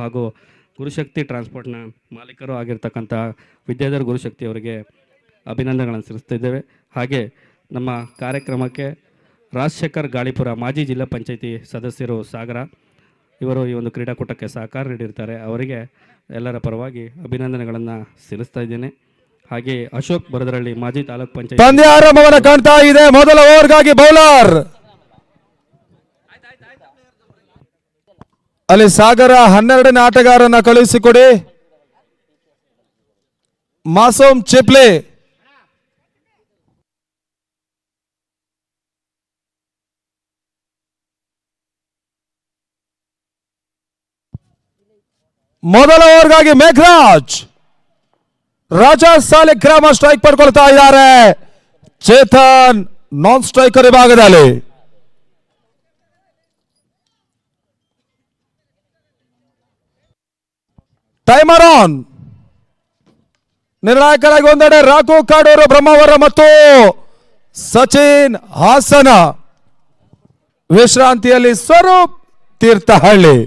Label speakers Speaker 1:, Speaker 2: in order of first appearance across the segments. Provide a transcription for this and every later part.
Speaker 1: ಹಾಗೂ ಗುರುಶಕ್ತಿ ಟ್ರಾನ್ಸ್ಪೋರ್ಟ್ನ ಮಾಲೀಕರು ಆಗಿರ್ತಕ್ಕಂಥ ವಿದ್ಯಾಧರ್ ಗುರುಶಕ್ತಿ ಅವರಿಗೆ ಅಭಿನಂದನೆಗಳನ್ನು ಸಲ್ಲಿಸ್ತಿದ್ದೇವೆ. ಹಾಗೆ ನಮ್ಮ ಕಾರ್ಯಕ್ರಮಕ್ಕೆ ರಾಜಶೇಖರ್ ಗಾಳಿಪುರ ಮಾಜಿ ಜಿಲ್ಲಾ ಪಂಚಾಯಿತಿ ಸದಸ್ಯರು ಸಾಗರ ಇವರು ಈ ಒಂದು ಕ್ರೀಡಾಕೂಟಕ್ಕೆ ಸಹಕಾರ ನೀಡಿರ್ತಾರೆ. ಅವರಿಗೆ ಎಲ್ಲರ ಪರವಾಗಿ ಅಭಿನಂದನೆಗಳನ್ನು ಸಲ್ಲಿಸ್ತಾ ಇದ್ದೇನೆ. ಹಾಗೆ ಅಶೋಕ್ ಬರದರಳ್ಳಿ ಮಾಜಿ ತಾಲೂಕ್ ಪಂಚಾಯತ್
Speaker 2: ಪಂದ್ಯ ಆರಂಭವನ್ನು ಕಾಣ್ತಾ ಇದೆ. ಮೊದಲ ಓವರ್ಗಾಗಿ ಬೌಲರ್ ಅಲ್ಲಿ ಸಾಗರ 12ನೇ ಆಟಗಾರನ ಕಳುಹಿಸಿಕೊಡಿ. ಮಾಸೂಮ್ ಚಿಪ್ಲಿ ಮೊದಲ ಓವರ್ಗಾಗಿ ಮೇಘರಾಜ್ ರಾಜ ಸಾಲಿಗ್ರಾಮ ಸ್ಟ್ರೈಕ್ ಪಡ್ಕೊಳ್ತಾ ಇದ್ದಾರೆ. ಚೇತನ್ ನಾನ್ ಸ್ಟ್ರೈಕರ್ ವಿಭಾಗದಲ್ಲಿ ಟೈಮರ್ ಆನ್. ನಿರ್ಣಾಯಕರಾಗಿ ಒಂದೆಡೆ ರಾಘು ಕಾಡೂರು ಬ್ರಹ್ಮಾವರ ಮತ್ತು ಸಚಿನ್ ಹಾಸನ, ವಿಶ್ರಾಂತಿಯಲ್ಲಿ ಸ್ವರೂಪ್ ತೀರ್ಥಹಳ್ಳಿ.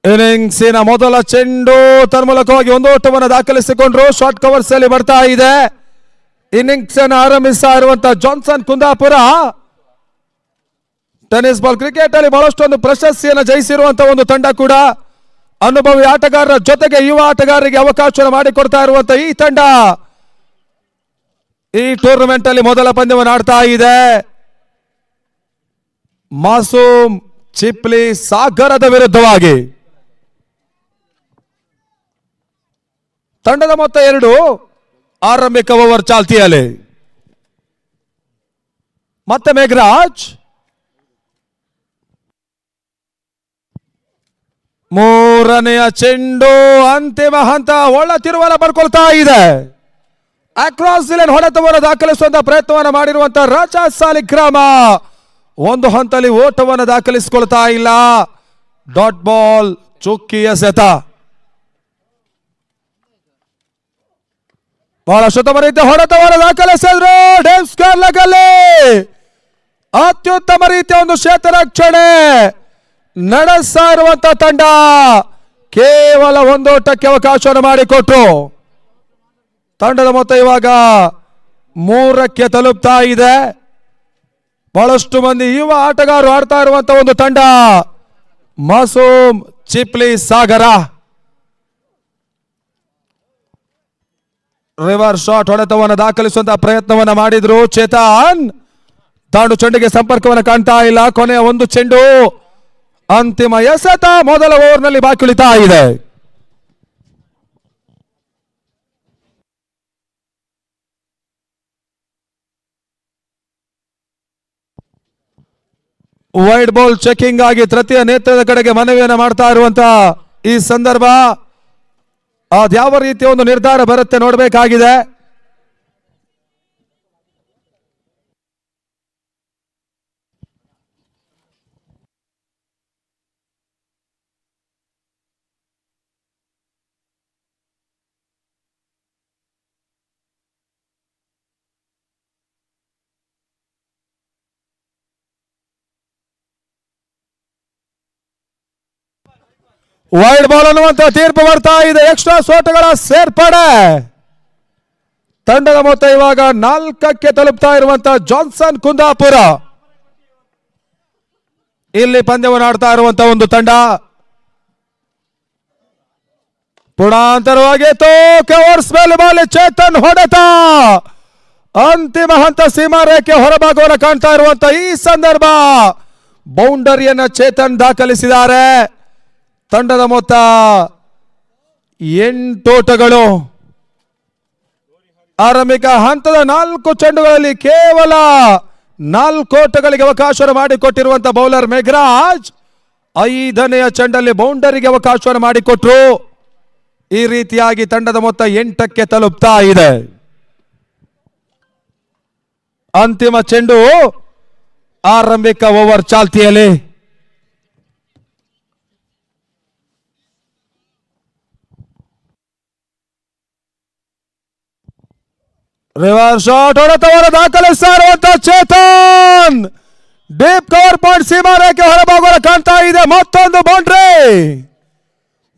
Speaker 2: ಇನ್ನಿಂಗ್ಸಿನ ಮೊದಲ ಚೆಂಡು ತನ್ಮೂಲಕವಾಗಿ ಒಂದು ಓಟವನ್ನು ದಾಖಲಿಸಿಕೊಂಡ್ರು. ಶಾರ್ಟ್ ಕವರ್ಸ್ ಅಲ್ಲಿ ಬರ್ತಾ ಇದೆ. ಇನ್ನಿಂಗ್ಸ್ ಅನ್ನು ಆರಂಭಿಸ್ತಾ ಇರುವಂತಹ Johnson Kundapura tennis ball cricket ಅಲ್ಲಿ ಬಹಳಷ್ಟೊಂದು ಪ್ರಶಸ್ತಿಯನ್ನು ಜಯಿಸಿರುವಂತಹ ಒಂದು ತಂಡ ಕೂಡ. ಅನುಭವಿ ಆಟಗಾರರ ಜೊತೆಗೆ ಯುವ ಆಟಗಾರರಿಗೆ ಅವಕಾಶ ಮಾಡಿಕೊಡ್ತಾ ಇರುವಂತಹ ಈ ತಂಡ ಈ ಟೂರ್ನಮೆಂಟ್ ಅಲ್ಲಿ ಮೊದಲ ಪಂದ್ಯವನ್ನು ಆಡ್ತಾ ಇದೆ. ಮಾಸೂಮ್ ಚಿಪ್ಲಿ ಸಾಗರದ ವಿರುದ್ಧವಾಗಿ ತಂಡದ ಮೊತ್ತ 2. ಆರಂಭಿಕ ಓವರ್ ಚಾಲ್ತಿಯಲ್ಲಿ ಮತ್ತೆ ಮೇಘರಾಜ್ ಮೂರನೆಯ ಚೆಂಡು ಅಂತಿಮ ಹಂತ ಒಳ್ಳ ತಿರುವಲ ಪಡ್ಕೊಳ್ತಾ ಇದೆ. ಅಕ್ರಾಸ್ ದಿ ಲೈನ್ ಹೊಡೆತವನ್ನು ದಾಖಲಿಸುವಂತಹ ಪ್ರಯತ್ನವನ್ನು ಮಾಡಿರುವಂತಹ ರಾಜ ಸಾಲಿಗ್ರಾಮ ಒಂದು ಹಂತದಲ್ಲಿ ಓಟವನ್ನು ದಾಖಲಿಸಿಕೊಳ್ತಾ ಇಲ್ಲ. ಡಾಟ್ ಬಾಲ್ ಚುಕ್ಕಿಯ ಸೆತ. ಬಹಳ ಉತ್ತಮ ರೀತಿಯ ಹೊಡೆತವನ್ನು ದಾಖಲಿಸಿದ್ರು. ಅತ್ಯುತ್ತಮ ರೀತಿಯ ಒಂದು ಕ್ಷೇತ್ರರಕ್ಷಣೆ ನಡೆಸ್ತಾ ಇರುವಂತಹ ತಂಡ ಕೇವಲ ಒಂದು ಓಟಕ್ಕೆ ಅವಕಾಶವನ್ನು ಮಾಡಿಕೊಟ್ರು. ತಂಡದ ಮೊತ್ತ ಇವಾಗ 3ಕ್ಕೆ ತಲುಪ್ತಾ ಇದೆ. ಬಹಳಷ್ಟು ಮಂದಿ ಯುವ ಆಟಗಾರರು ಆಡ್ತಾ ಇರುವಂತಹ ಒಂದು ತಂಡ ಮಾಸೂಮ್ ಚಿಪ್ಲಿ ಸಾಗರ. ರಿವರ್ಸ್ ಶಾಟ್ ಹೊಡೆತವನ್ನು ದಾಖಲಿಸುವಂತಹ ಪ್ರಯತ್ನವನ್ನು ಮಾಡಿದ್ರು. ಚೇತನ್ ತಾಂಡು ಚೆಂಡಿಗೆ ಸಂಪರ್ಕವನ್ನು ಕಾಣ್ತಾ ಇಲ್ಲ. ಕೊನೆಯ ಒಂದು ಚೆಂಡು ಅಂತಿಮ ಎಸೆತ ಮೊದಲ ಓವರ್ನಲ್ಲಿ ಬಾಕಿ ಉಳಿತಾ ಇದೆ. ವೈಡ್ ಬಾಲ್ ಚೆಕಿಂಗ್ ಆಗಿ ತೃತೀಯ ನೇತ್ರದ ಕಡೆಗೆ ಮನವಿಯನ್ನು ಮಾಡ್ತಾ ಇರುವಂತಹ ಈ ಸಂದರ್ಭ ಅದ್ಯಾವ ರೀತಿಯ ಒಂದು ನಿರ್ಧಾರ ಬರುತ್ತೆ ನೋಡಬೇಕಾಗಿದೆ. ವೈಡ್ ಬಾಲ್ ಅನ್ನುವಂತ ತೀರ್ಪು ಬರ್ತಾ ಇದೆ. ಎಕ್ಸ್ಟ್ರಾ ಸೋಟಗಳ ಸೇರ್ಪಡೆ. ತಂಡದ ಮೊತ್ತ ಇವಾಗ 4ಕ್ಕೆ ತಲುಪ್ತಾ ಇರುವಂತಹ ಜಾನ್ಸನ್ ಕುಂದಾಪುರ ಇಲ್ಲಿ ಪಂದ್ಯವನ್ನು ಆಡ್ತಾ ಇರುವಂತಹ ಒಂದು ತಂಡ. ಪುಣಾಂತರವಾಗಿ ಓವರ್ಸ್ ಮೇಲೆ ಚೇತನ್ ಹೊಡೆತ ಅಂತಿಮ ಹಂತ ಸೀಮಾ ರೇಖೆ ಹೊರಭಾಗವನ್ನು ಕಾಣ್ತಾ ಇರುವಂತಹ ಈ ಸಂದರ್ಭ ಬೌಂಡರಿಯನ್ನ ಚೇತನ್ ದಾಖಲಿಸಿದ್ದಾರೆ. ತಂಡದ ಮೊತ್ತ 8 ಓಟಗಳು. ಆರಂಭಿಕ ಹಂತದ 4 ಚೆಂಡುಗಳಲ್ಲಿ ಕೇವಲ 4 ಓಟಗಳಿಗೆ ಅವಕಾಶ ಮಾಡಿಕೊಟ್ಟಿರುವಂತಹ ಬೌಲರ್ ಮೇಘರಾಜ್ 5ನೆಯ ಚೆಂಡಲ್ಲಿ ಬೌಂಡರಿಗೆ ಅವಕಾಶವನ್ನು ಮಾಡಿಕೊಟ್ರು. ಈ ರೀತಿಯಾಗಿ ತಂಡದ ಮೊತ್ತ 8ಕ್ಕೆ ತಲುಪ್ತಾ ಇದೆ. ಅಂತಿಮ ಚೆಂಡು ಆರಂಭಿಕ ಓವರ್ ಚಾಲ್ತಿಯಲ್ಲಿ ರಿವರ್ಸ್ ಶಾಟ್ ಹೊಡೆತವನ್ನು ದಾಖಲಿಸ್ತಾ ಇರುವಂತಹ ಚೇತನ್ ಡೀಪ್ ಕವರ್ ಪಾಯಿಂಟ್ ಸೀಮಾರೇಖೆ ಹೊರಭಾಗ ಕಾಣ್ತಾ ಇದೆ. ಮತ್ತೊಂದು ಬೌಂಡ್ರಿ,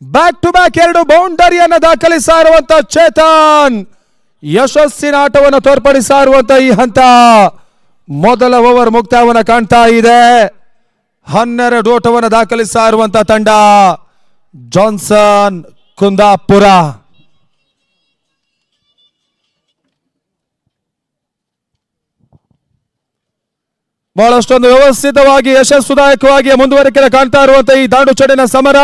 Speaker 2: ಬ್ಯಾಕ್ ಟು ಬ್ಯಾಕ್ 2 ಬೌಂಡರಿಯನ್ನು ದಾಖಲಿಸಿರುವಂತ ಚೇತನ್ ಯಶಸ್ಸಿನ ಆಟವನ್ನು ತೋರ್ಪಡಿಸಿರುವಂತ ಈ ಹಂತ ಮೊದಲ ಓವರ್ ಮುಕ್ತಾಯವನ್ನು ಕಾಣ್ತಾ ಇದೆ. 12 ಓಟವನ್ನು ದಾಖಲಿಸಿರುವಂತ ತಂಡ ಜಾನ್ಸನ್ ಕುಂದಾಪುರ. ಬಹಳಷ್ಟೊಂದು ವ್ಯವಸ್ಥಿತವಾಗಿ ಯಶಸ್ಸುದಾಯಕವಾಗಿ ಮುಂದುವರಿಕೆ ಕಾಣ್ತಾ ಇರುವಂತಹ ಈ ದಾಂಡು ಚಡಿನ ಸಮರ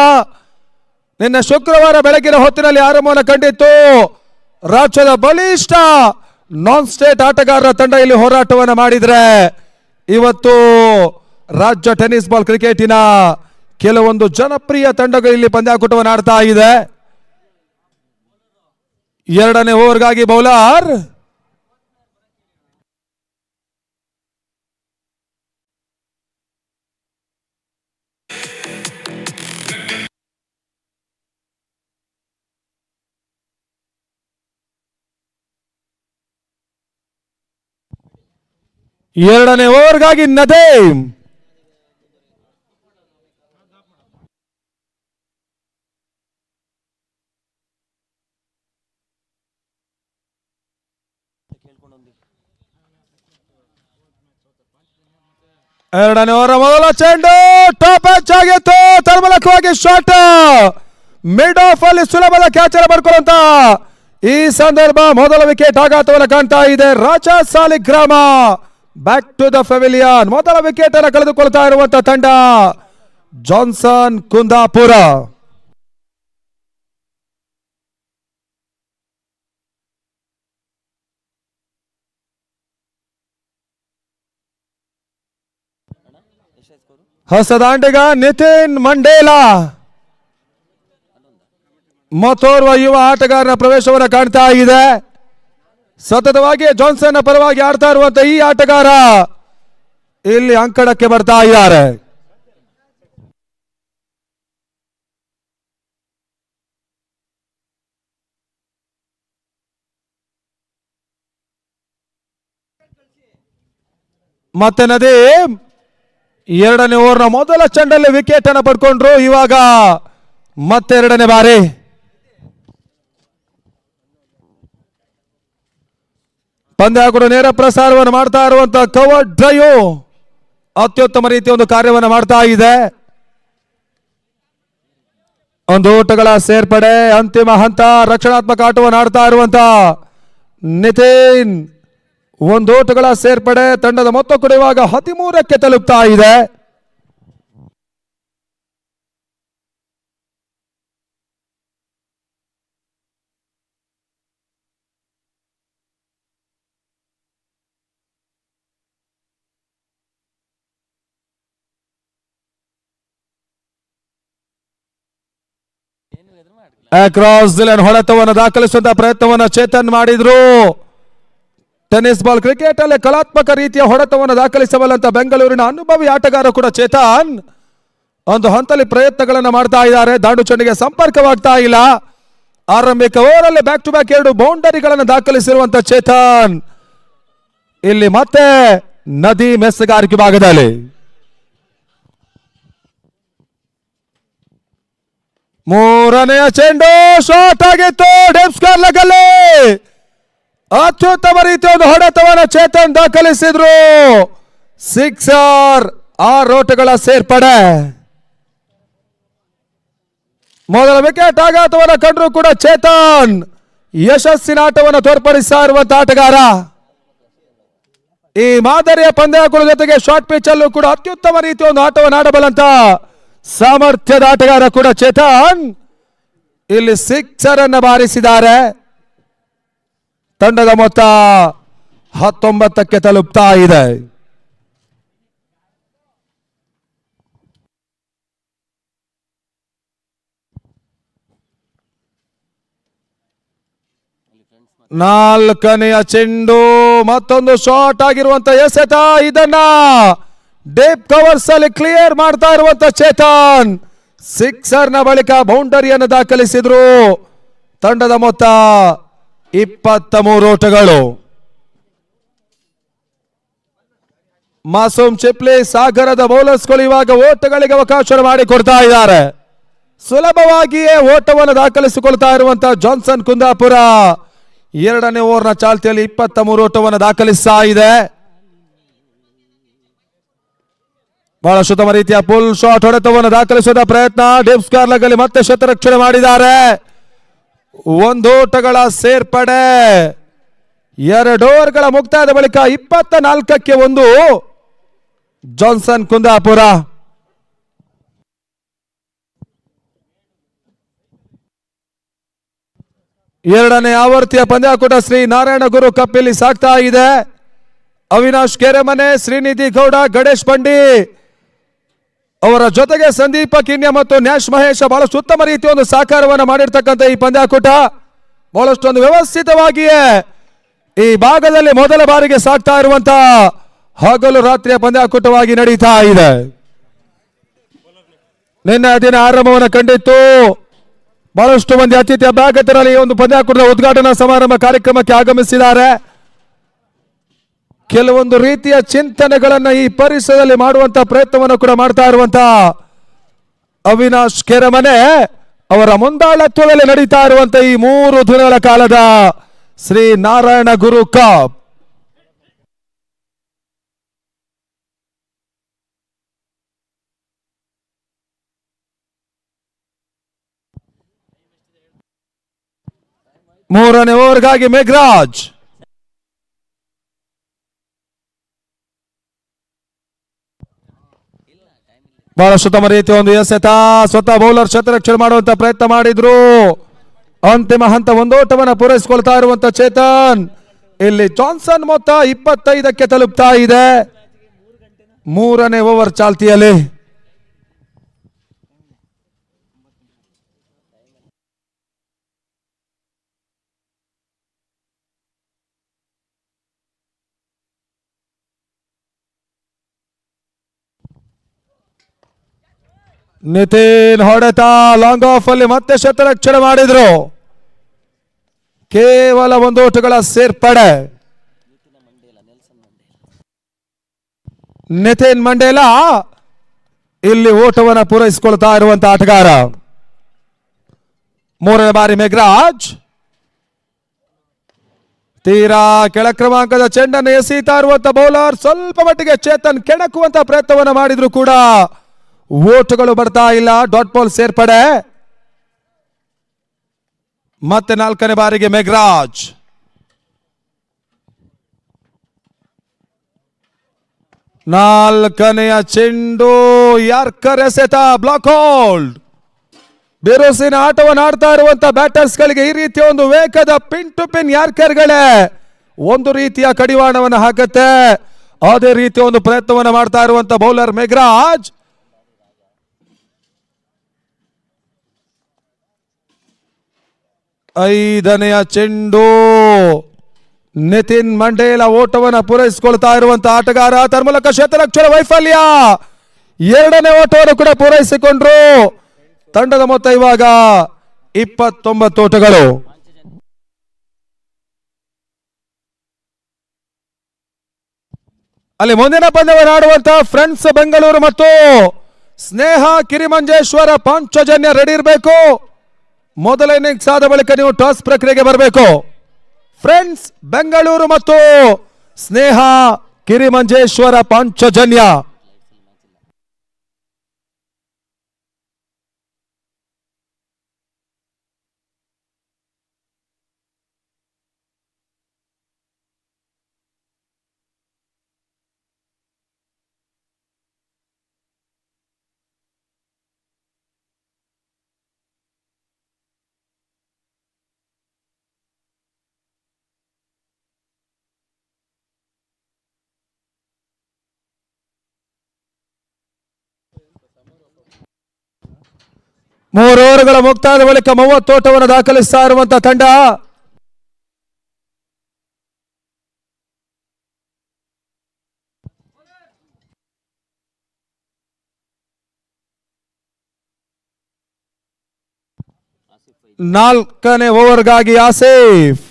Speaker 2: ನಿನ್ನೆ ಶುಕ್ರವಾರ ಬೆಳಗಿನ ಹೊತ್ತಿನಲ್ಲಿ ಆರಂಭವನ್ನು ಕಂಡಿತ್ತು. ರಾಜ್ಯದ ಬಲಿಷ್ಠ ನಾನ್ ಸ್ಟೇಟ್ ಆಟಗಾರರ ತಂಡ ಇಲ್ಲಿ ಹೋರಾಟವನ್ನು ಮಾಡಿದ್ರೆ, ಇವತ್ತು ರಾಜ್ಯ ಟೆನ್ನಿಸ್ ಬಾಲ್ ಕ್ರಿಕೆಟಿನ ಕೆಲವೊಂದು ಜನಪ್ರಿಯ ತಂಡಗಳು ಇಲ್ಲಿ ಪಂದ್ಯಾಕೂಟವನ್ನು ಆಡ್ತಾ ಇದೆ. ಎರಡನೇ ಓವರ್ಗಾಗಿ ಬೌಲರ್ ಎರಡನೇ ಓವರ್ಗಾಗಿ ನದೀಮ್. ಎರಡನೇ ಓವರ್ ಮೊದಲ ಚೆಂಡು ಟಾಪ್ ಎಚ್ ಆಗಿತ್ತು. ತರ್ಮಲಕವಾಗಿ ಶಾಟ್ ಮಿಡ್ ಆಫ್ ಅಲ್ಲಿ ಸುಲಭದ ಕ್ಯಾಚ್ ಅನ್ನು ಪಡ್ಕೊಳ್ಳುವಂತ ಈ ಸಂದರ್ಭ ಮೊದಲ ವಿಕೆಟ್ ಆಘಾತವನ್ನು ಕಾಣ್ತಾ ಇದೆ. Raja Saligrama back to the pavilion. ಮೊದಲ ವಿಕೆಟ್ ಅನ್ನು ಕಳೆದುಕೊಳ್ತಾ ಇರುವಂತಹ ತಂಡ ಜಾನ್ಸನ್ ಕುಂದಾಪುರ. ಹೊಸದಾಂಡಿಗ ನಿತಿನ್ ಮಂಡೇಲಾ ಮತ್ತೋರ್ವ ಯುವ ಆಟಗಾರನ ಪ್ರವೇಶವನ್ನು ಕಾಣ್ತಾ ಇದೆ. ಸತತವಾಗಿ ಜಾನ್ಸನ್ ಪರವಾಗಿ ಆಡ್ತಾ ಇರುವಂತ ಈ ಆಟಗಾರ ಇಲ್ಲಿ ಅಂಕಣಕ್ಕೆ ಬರ್ತಾ ಇದ್ದಾರೆ. ಮತ್ತೆ ನದೀಮ್ ಎರಡನೇ ಓವರ್ನ ಮೊದಲ ಚೆಂಡಲ್ಲಿ ವಿಕೆಟ್ ಅನ್ನು ಪಡ್ಕೊಂಡ್ರು. ಇವಾಗ ಮತ್ತೆ ಎರಡನೇ ಬಾರಿ ಪಂದ್ಯಾಕೂಟ ನೇರ ಪ್ರಸಾರವನ್ನು ಮಾಡ್ತಾ ಇರುವಂತಹ ಕವರ್ ಡ್ರೈವ್ ಅತ್ಯುತ್ತಮ ರೀತಿಯ ಒಂದು ಕಾರ್ಯವನ್ನು ಮಾಡ್ತಾ ಇದೆ. ಒಂದು ಓಟಗಳ ಸೇರ್ಪಡೆ ಅಂತಿಮ ಹಂತ ರಕ್ಷಣಾತ್ಮಕ ಆಟವನ್ನು ಆಡ್ತಾ ಇರುವಂತ ನಿತಿನ್. ಒಂದು ಓಟಗಳ ಸೇರ್ಪಡೆ ತಂಡದ ಮೊತ್ತ ಕೂಡ ಇವಾಗ 13ಕ್ಕೆ ತಲುಪ್ತಾ ಇದೆ. ಅಕ್ರಾಸ್ ದಿ ಲೈನ್ ಹೊಡೆತವನ್ನು ದಾಖಲಿಸುವಂತಹ ಪ್ರಯತ್ನವನ್ನು ಚೇತನ್ ಮಾಡಿದ್ರು. ಟೆನ್ನಿಸ್ ಬಾಲ್ ಕ್ರಿಕೆಟ್ ಅಲ್ಲಿ ಕಲಾತ್ಮಕ ರೀತಿಯ ಹೊಡೆತವನ್ನು ದಾಖಲಿಸಬಲ್ಲಂತ ಬೆಂಗಳೂರಿನ ಅನುಭವಿ ಆಟಗಾರ ಕೂಡ ಚೇತನ್ ಒಂದು ಹಂತದಲ್ಲಿ ಪ್ರಯತ್ನಗಳನ್ನು ಮಾಡ್ತಾ ಇದ್ದಾರೆ. ದಾಂಡು ಚೆಂಡಿಗೆ ಸಂಪರ್ಕವಾಗ್ತಾ ಇಲ್ಲ. ಆರಂಭಿಕ ಓವರ್ ಅಲ್ಲಿ ಬ್ಯಾಕ್ ಟು ಬ್ಯಾಕ್ 2 ಬೌಂಡರಿಗಳನ್ನು ದಾಖಲಿಸಿರುವಂತ ಚೇತನ್ ಇಲ್ಲಿ ಮತ್ತೆ ನದಿ ಮೆಸ್ಸುಗಾರಿಕೆ ಭಾಗದಲ್ಲಿ ಮೂರನೆಯ ಚೆಂಡು ಶಾಟ್ ಆಗಿತ್ತು. ಡೆಪ್ಸ್ಕರ್ ಲೆಗಲ್ಲಿ ಅತ್ಯುತ್ತಮ ರೀತಿಯ ಒಂದು ಹೊಡೆತವನ್ನು ಚೇತನ್ ದಾಖಲಿಸಿದ್ರು. ಸಿಕ್ಸರ್ 6 ಓಟಗಳ ಸೇರ್ಪಡೆ. ಮೊದಲ ವಿಕೆಟ್ ಆಘಾತವನ್ನು ಕಂಡ್ರು ಕೂಡ ಚೇತನ್ ಯಶಸ್ಸಿನ ಆಟವನ್ನು ತೋರ್ಪಡಿಸ್ತಾ ಇರುವಂತಹ ಆಟಗಾರ. ಈ ಮಾದರಿಯ ಪಂದ್ಯಗಳ ಜೊತೆಗೆ ಶಾರ್ಟ್ ಪಿಚ್ ಅಲ್ಲೂ ಕೂಡ ಅತ್ಯುತ್ತಮ ರೀತಿಯ ಒಂದು ಆಟವನ್ನು ಆಡಬಲ್ಲಂತ ಸಾಮರ್ಥ್ಯದ ಆಟಗಾರ ಕೂಡ ಚೇತನ್ ಇಲ್ಲಿ ಸಿಕ್ಸರ್ ಅನ್ನು ಬಾರಿಸಿದ್ದಾರೆ. ತಂಡದ ಮೊತ್ತ 19ಕ್ಕೆ ತಲುಪ್ತಾ ಇದೆ. ನಾಲ್ಕನೆಯ ಚೆಂಡು ಮತ್ತೊಂದು ಶಾಟ್ ಆಗಿರುವಂತ ಎಸೆತ. ಇದನ್ನ ಡೀಪ್ ಕವರ್ಸ್ ಅಲ್ಲಿ ಕ್ಲಿಯರ್ ಮಾಡ್ತಾ ಇರುವಂತ ಚೇತನ್ ಸಿಕ್ಸರ್ ನ ಬಳಿಕ ಬೌಂಡರಿಯನ್ನು ದಾಖಲಿಸಿದ್ರು. ತಂಡದ ಮೊತ್ತ 23 ಓಟಗಳು. ಮಾಸೂಮ್ ಚಿಪ್ಲಿ ಸಾಗರದ ಬೌಲರ್ಸ್ಗಳು ಇವಾಗ ಓಟಗಳಿಗೆ ಅವಕಾಶ ಮಾಡಿಕೊಡ್ತಾ ಇದ್ದಾರೆ. ಸುಲಭವಾಗಿಯೇ ಓಟವನ್ನು ದಾಖಲಿಸಿಕೊಳ್ತಾ ಇರುವಂತಹ ಜಾನ್ಸನ್ ಕುಂದಾಪುರ ಎರಡನೇ ಓವರ್ನ ಚಾಲ್ತಿಯಲ್ಲಿ 23 ಓಟವನ್ನು ದಾಖಲಿಸ್ತಾ ಇದೆ. ಬಹಳ ಉತ್ತಮ ರೀತಿಯ ಫುಲ್ ಶಾಟ್ ಹೊಡೆತವನ್ನು ದಾಖಲಿಸುವ ಪ್ರಯತ್ನ. ಡೀಪ್ ಸ್ಕ್ವೇರ್ ಲೆಗ್ ಅಲ್ಲಿ ಮತ್ತೆ ಶತರಕ್ಷಣೆ ಮಾಡಿದ್ದಾರೆ. 1 ಓಟಗಳ ಸೇರ್ಪಡೆ. 2 ಓವರ್ಗಳ ಮುಕ್ತಾಯದ ಬಳಿಕ 24ಕ್ಕೆ 1 ಜಾನ್ಸನ್ ಕುಂದಾಪುರ. ಎರಡನೇ ಆವರ್ತಿಯ ಪಂದ್ಯಾಕೂಟ ಶ್ರೀ ನಾರಾಯಣ ಗುರು ಕಪ್ ಇಲ್ಲಿ ಸಾಗ್ತಾ ಇದೆ. ಅವಿನಾಶ್ ಕೆರೆಮನೆ, ಶ್ರೀನಿಧಿ ಗೌಡ, ಗಣೇಶ್ ಬಂಡಿ ಅವರ ಜೊತೆಗೆ ಸಂದೀಪ ಕಿನ್ಯ ಮತ್ತು ನ್ಯಾಶ್ ಮಹೇಶ ಬಹಳಷ್ಟು ಉತ್ತಮ ರೀತಿಯ ಒಂದು ಸಹಕಾರವನ್ನು ಮಾಡಿರ್ತಕ್ಕಂಥ ಈ ಪಂದ್ಯಾಕೂಟ ಬಹಳಷ್ಟು ಒಂದು ವ್ಯವಸ್ಥಿತವಾಗಿಯೇ ಈ ಭಾಗದಲ್ಲಿ ಮೊದಲ ಬಾರಿಗೆ ಸಾಗ್ತಾ ಇರುವಂತಹ ಹಗಲು ರಾತ್ರಿಯ ಪಂದ್ಯಾಕೂಟವಾಗಿ ನಡೀತಾ ಇದೆ. ನಿನ್ನೆ ದಿನ ಆರಂಭವನ್ನು ಕಂಡಿತ್ತು. ಬಹಳಷ್ಟು ಮಂದಿ ಅತಿಥಿ ಅಭ್ಯಾಗತರಲ್ಲಿ ಈ ಒಂದು ಪಂದ್ಯಾಕೂಟದ ಉದ್ಘಾಟನಾ ಸಮಾರಂಭ ಕಾರ್ಯಕ್ರಮಕ್ಕೆ ಆಗಮಿಸಿದ್ದಾರೆ. ಕೆಲವೊಂದು ರೀತಿಯ ಚಿಂತನೆಗಳನ್ನ ಈ ಪರಿಸರದಲ್ಲಿ ಮಾಡುವಂತಹ ಪ್ರಯತ್ನವನ್ನು ಕೂಡ ಮಾಡ್ತಾ ಇರುವಂತಹ ಅವಿನಾಶ್ ಕೆರೆಮನೆ ಅವರ ಮುಂದಾಳತ್ವದಲ್ಲಿ ನಡೀತಾ ಇರುವಂತಹ ಈ 3 ದಿನಗಳ ಕಾಲದ ಶ್ರೀ ನಾರಾಯಣ ಗುರು ಕಪ್. ಮೂರನೇ ಓವರ್ಗಾಗಿ ಮೇಘರಾಜ್. ಬಹಳಷ್ಟು ಉತ್ತಮ ರೀತಿಯ ಒಂದು ಎಸೆತ. ಸ್ವತಃ ಬೌಲರ್ ಶತರಕ್ಷಣೆ ಮಾಡುವಂತ ಪ್ರಯತ್ನ ಮಾಡಿದ್ರು. ಅಂತಿಮ ಹಂತ 1 ಓಟವನ್ನು ಪೂರೈಸಿಕೊಳ್ತಾ ಇರುವಂತ ಚೇತನ್. ಇಲ್ಲಿ ಜಾನ್ಸನ್ ಮೊತ್ತ 25ಕ್ಕೆ ತಲುಪ್ತಾ ಇದೆ. 3ನೇ ಓವರ್ ಚಾಲ್ತಿಯಲ್ಲಿ. ನಿತಿನ್ ಹೊಡೆತ ಲಾಂಗ್ ಆಫ್ ಅಲ್ಲಿ ಮತ್ತೆ ಶತರಕ್ಷಣೆ ಮಾಡಿದ್ರು. ಕೇವಲ 1 ಓಟಗಳ ಸೇರ್ಪಡೆ. ನಿತಿನ್ ಮಂಡೇಲಾ ಇಲ್ಲಿ ಓಟವನ್ನು ಪೂರೈಸಿಕೊಳ್ತಾ ಇರುವಂತಹ ಆಟಗಾರ. 3ನೇ ಬಾರಿ ಮೇಘರಾಜ್ ತೀರಾ ಕೆಳ ಕ್ರಮಾಂಕದ ಚೆಂಡನ್ನು ಎಸೀತಾ ಇರುವಂತಹ ಬೌಲರ್. ಸ್ವಲ್ಪ ಮಟ್ಟಿಗೆ ಚೇತನ್ ಕೆಣಕುವಂತಹ ಪ್ರಯತ್ನವನ್ನು ಮಾಡಿದ್ರು ಕೂಡ ಓಟುಗಳು ಬರ್ತಾ ಇಲ್ಲ. ಡಾಟ್ ಬಾಲ್ ಸೇರ್ಪಡೆ. ಮತ್ತೆ 4ನೇ ಬಾರಿಗೆ ಮೇಘರಾಜ್. ನಾಲ್ಕನೆಯ ಚೆಂಡು ಯಾರ್ಕರ್ ಎಸೆತ ಬ್ಲಾಕ್ ಹೋಲ್ಡ್. ಬಿರುಸಿನ ಆಟವನ್ನು ಆಡ್ತಾ ಇರುವಂತಹ ಬ್ಯಾಟರ್ಸ್ ಗಳಿಗೆ ಈ ರೀತಿಯ ಒಂದು ವೇಗದ ಪಿನ್ ಟು ಪಿನ್ ಯಾರ್ಕರ್ಗಳೇ ಒಂದು ರೀತಿಯ ಕಡಿವಾಣವನ್ನು ಹಾಕುತ್ತೆ. ಅದೇ ರೀತಿಯ ಒಂದು ಪ್ರಯತ್ನವನ್ನು ಮಾಡ್ತಾ ಇರುವಂತಹ ಬೌಲರ್ ಮೇಘರಾಜ್. ಐದನೆಯ ಚೆಂಡು ನಿತಿನ್ ಮಂಡೇಲ ಓಟವನ್ನು ಪೂರೈಸಿಕೊಳ್ತಾ ಇರುವಂತಹ ಆಟಗಾರ. ತನ್ಮೂಲಕ ಶತರಕ್ಷಣೆ ವೈಫಲ್ಯ. 2ನೇ ಓಟವನ್ನು ಕೂಡ ಪೂರೈಸಿಕೊಂಡ್ರು. ತಂಡದ ಮೊತ್ತ ಇವಾಗ 29 ಓಟಗಳು. ಅಲ್ಲಿ ಮುಂದಿನ ಪಂದ್ಯವನ್ನು ಆಡುವಂತಹ ಫ್ರೆಂಡ್ಸ್ ಬೆಂಗಳೂರು ಮತ್ತು ಸ್ನೇಹ ಕಿರಿಮಂಜೇಶ್ವರ ಪಾಂಚಜನ್ಯ ರೆಡಿ ಇರಬೇಕು. ಮೊದಲ ಇನ್ನಿಂಗ್ಸ್ ಆದ ಬಳಿಕ ನೀವು ಟಾಸ್ ಪ್ರಕ್ರಿಯೆಗೆ ಬರಬೇಕು. ಫ್ರೆಂಡ್ಸ್ ಬೆಂಗಳೂರು ಮತ್ತು ಸ್ನೇಹ ಕಿರಿಮಂಜೇಶ್ವರ ಪಾಂಚಜನ್ಯ. ಮೂರು ಓವರ್ಗಳ ಮುಕ್ತಾಯದ ಬಳಿಕ 30 ಓಟವನ್ನು ದಾಖಲಿಸ್ತಾ ಇರುವಂತಹ ತಂಡ. ನಾಲ್ಕನೇ ಓವರ್ಗಾಗಿ ಆಸಿಫ್.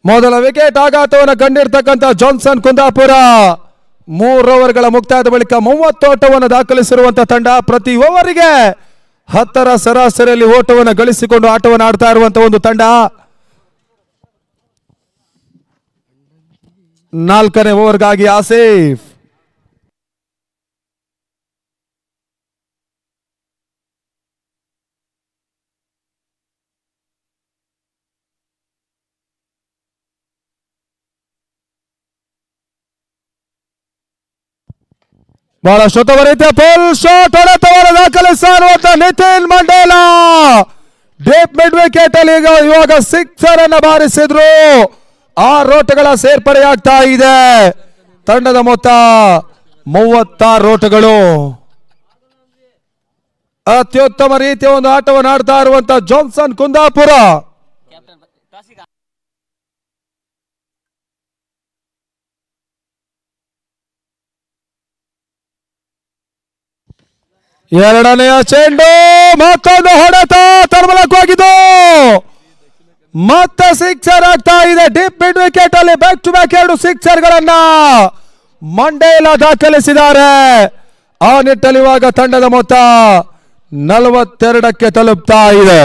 Speaker 2: ಮೊದಲ ವಿಕೆಟ್ ಆಘಾತವನ್ನು ಕಂಡಿರ್ತಕ್ಕಂಥ ಜಾನ್ಸನ್ ಕುಂದಾಪುರ 3 ಓವರ್ಗಳ ಮುಕ್ತಾಯದ ಬಳಿಕ 30 ಓಟವನ್ನು ದಾಖಲಿಸಿರುವಂತಹ ತಂಡ. ಪ್ರತಿ ಓವರಿಗೆ 10ರ ಸರಾಸರಿಯಲ್ಲಿ ಓಟವನ್ನು ಗಳಿಸಿಕೊಂಡು ಆಟವನ್ನು ಆಡ್ತಾ ಇರುವಂತಹ ಒಂದು ತಂಡ. 4ನೇ ಓವರ್ಗಾಗಿ ಆಸೀಫ್. ಬಹಳಷ್ಟು ಉತ್ತಮ ರೀತಿಯ ಪೋಲ್ ಶಾಟ್ ಹೊಡೆತವನ್ನು ದಾಖಲಿಸಿರುವಂತ Nitin Mandela deep mid wicket ಅಲ್ಲಿ ಇವಾಗ ಸಿಕ್ಸರ್ ಅನ್ನ ಬಾರಿಸಿದ್ರು. 6 ಓಟಗಳ ಸೇರ್ಪಡೆಯಾಗ್ತಾ ಇದೆ. ತಂಡದ ಮೊತ್ತ 36 ಓಟಗಳು. ಅತ್ಯುತ್ತಮ ರೀತಿಯ ಒಂದು ಆಟವನ್ನು ಆಡ್ತಾ ಇರುವಂತ ಜಾನ್ಸನ್ ಕುಂದಾಪುರ. ಎರಡನೆಯ ಚೆಂಡು ಮತ್ತೊಂದು ಹೊಡೆತ ತರ್ಮಲಕ್ಕೋಗಿದ್ದು ಮತ್ತೆ ಸಿಕ್ಸರ್ ಆಗ್ತಾ ಇದೆ. ಡೀಪ್ ಮಿಡ್ ವಿಕೆಟ್ ಅಲ್ಲಿ ಬ್ಯಾಕ್ ಟು ಬ್ಯಾಕ್ 2 ಸಿಕ್ಸರ್ ಗಳನ್ನ ಮಂಡೇಲಾ ದಾಖಲಿಸಿದ್ದಾರೆ. ಆ ನಿಟ್ಟಲ್ಲಿ ಇವಾಗ ತಂಡದ ಮೊತ್ತ 42ಕ್ಕೆ ತಲುಪ್ತಾ ಇದೆ.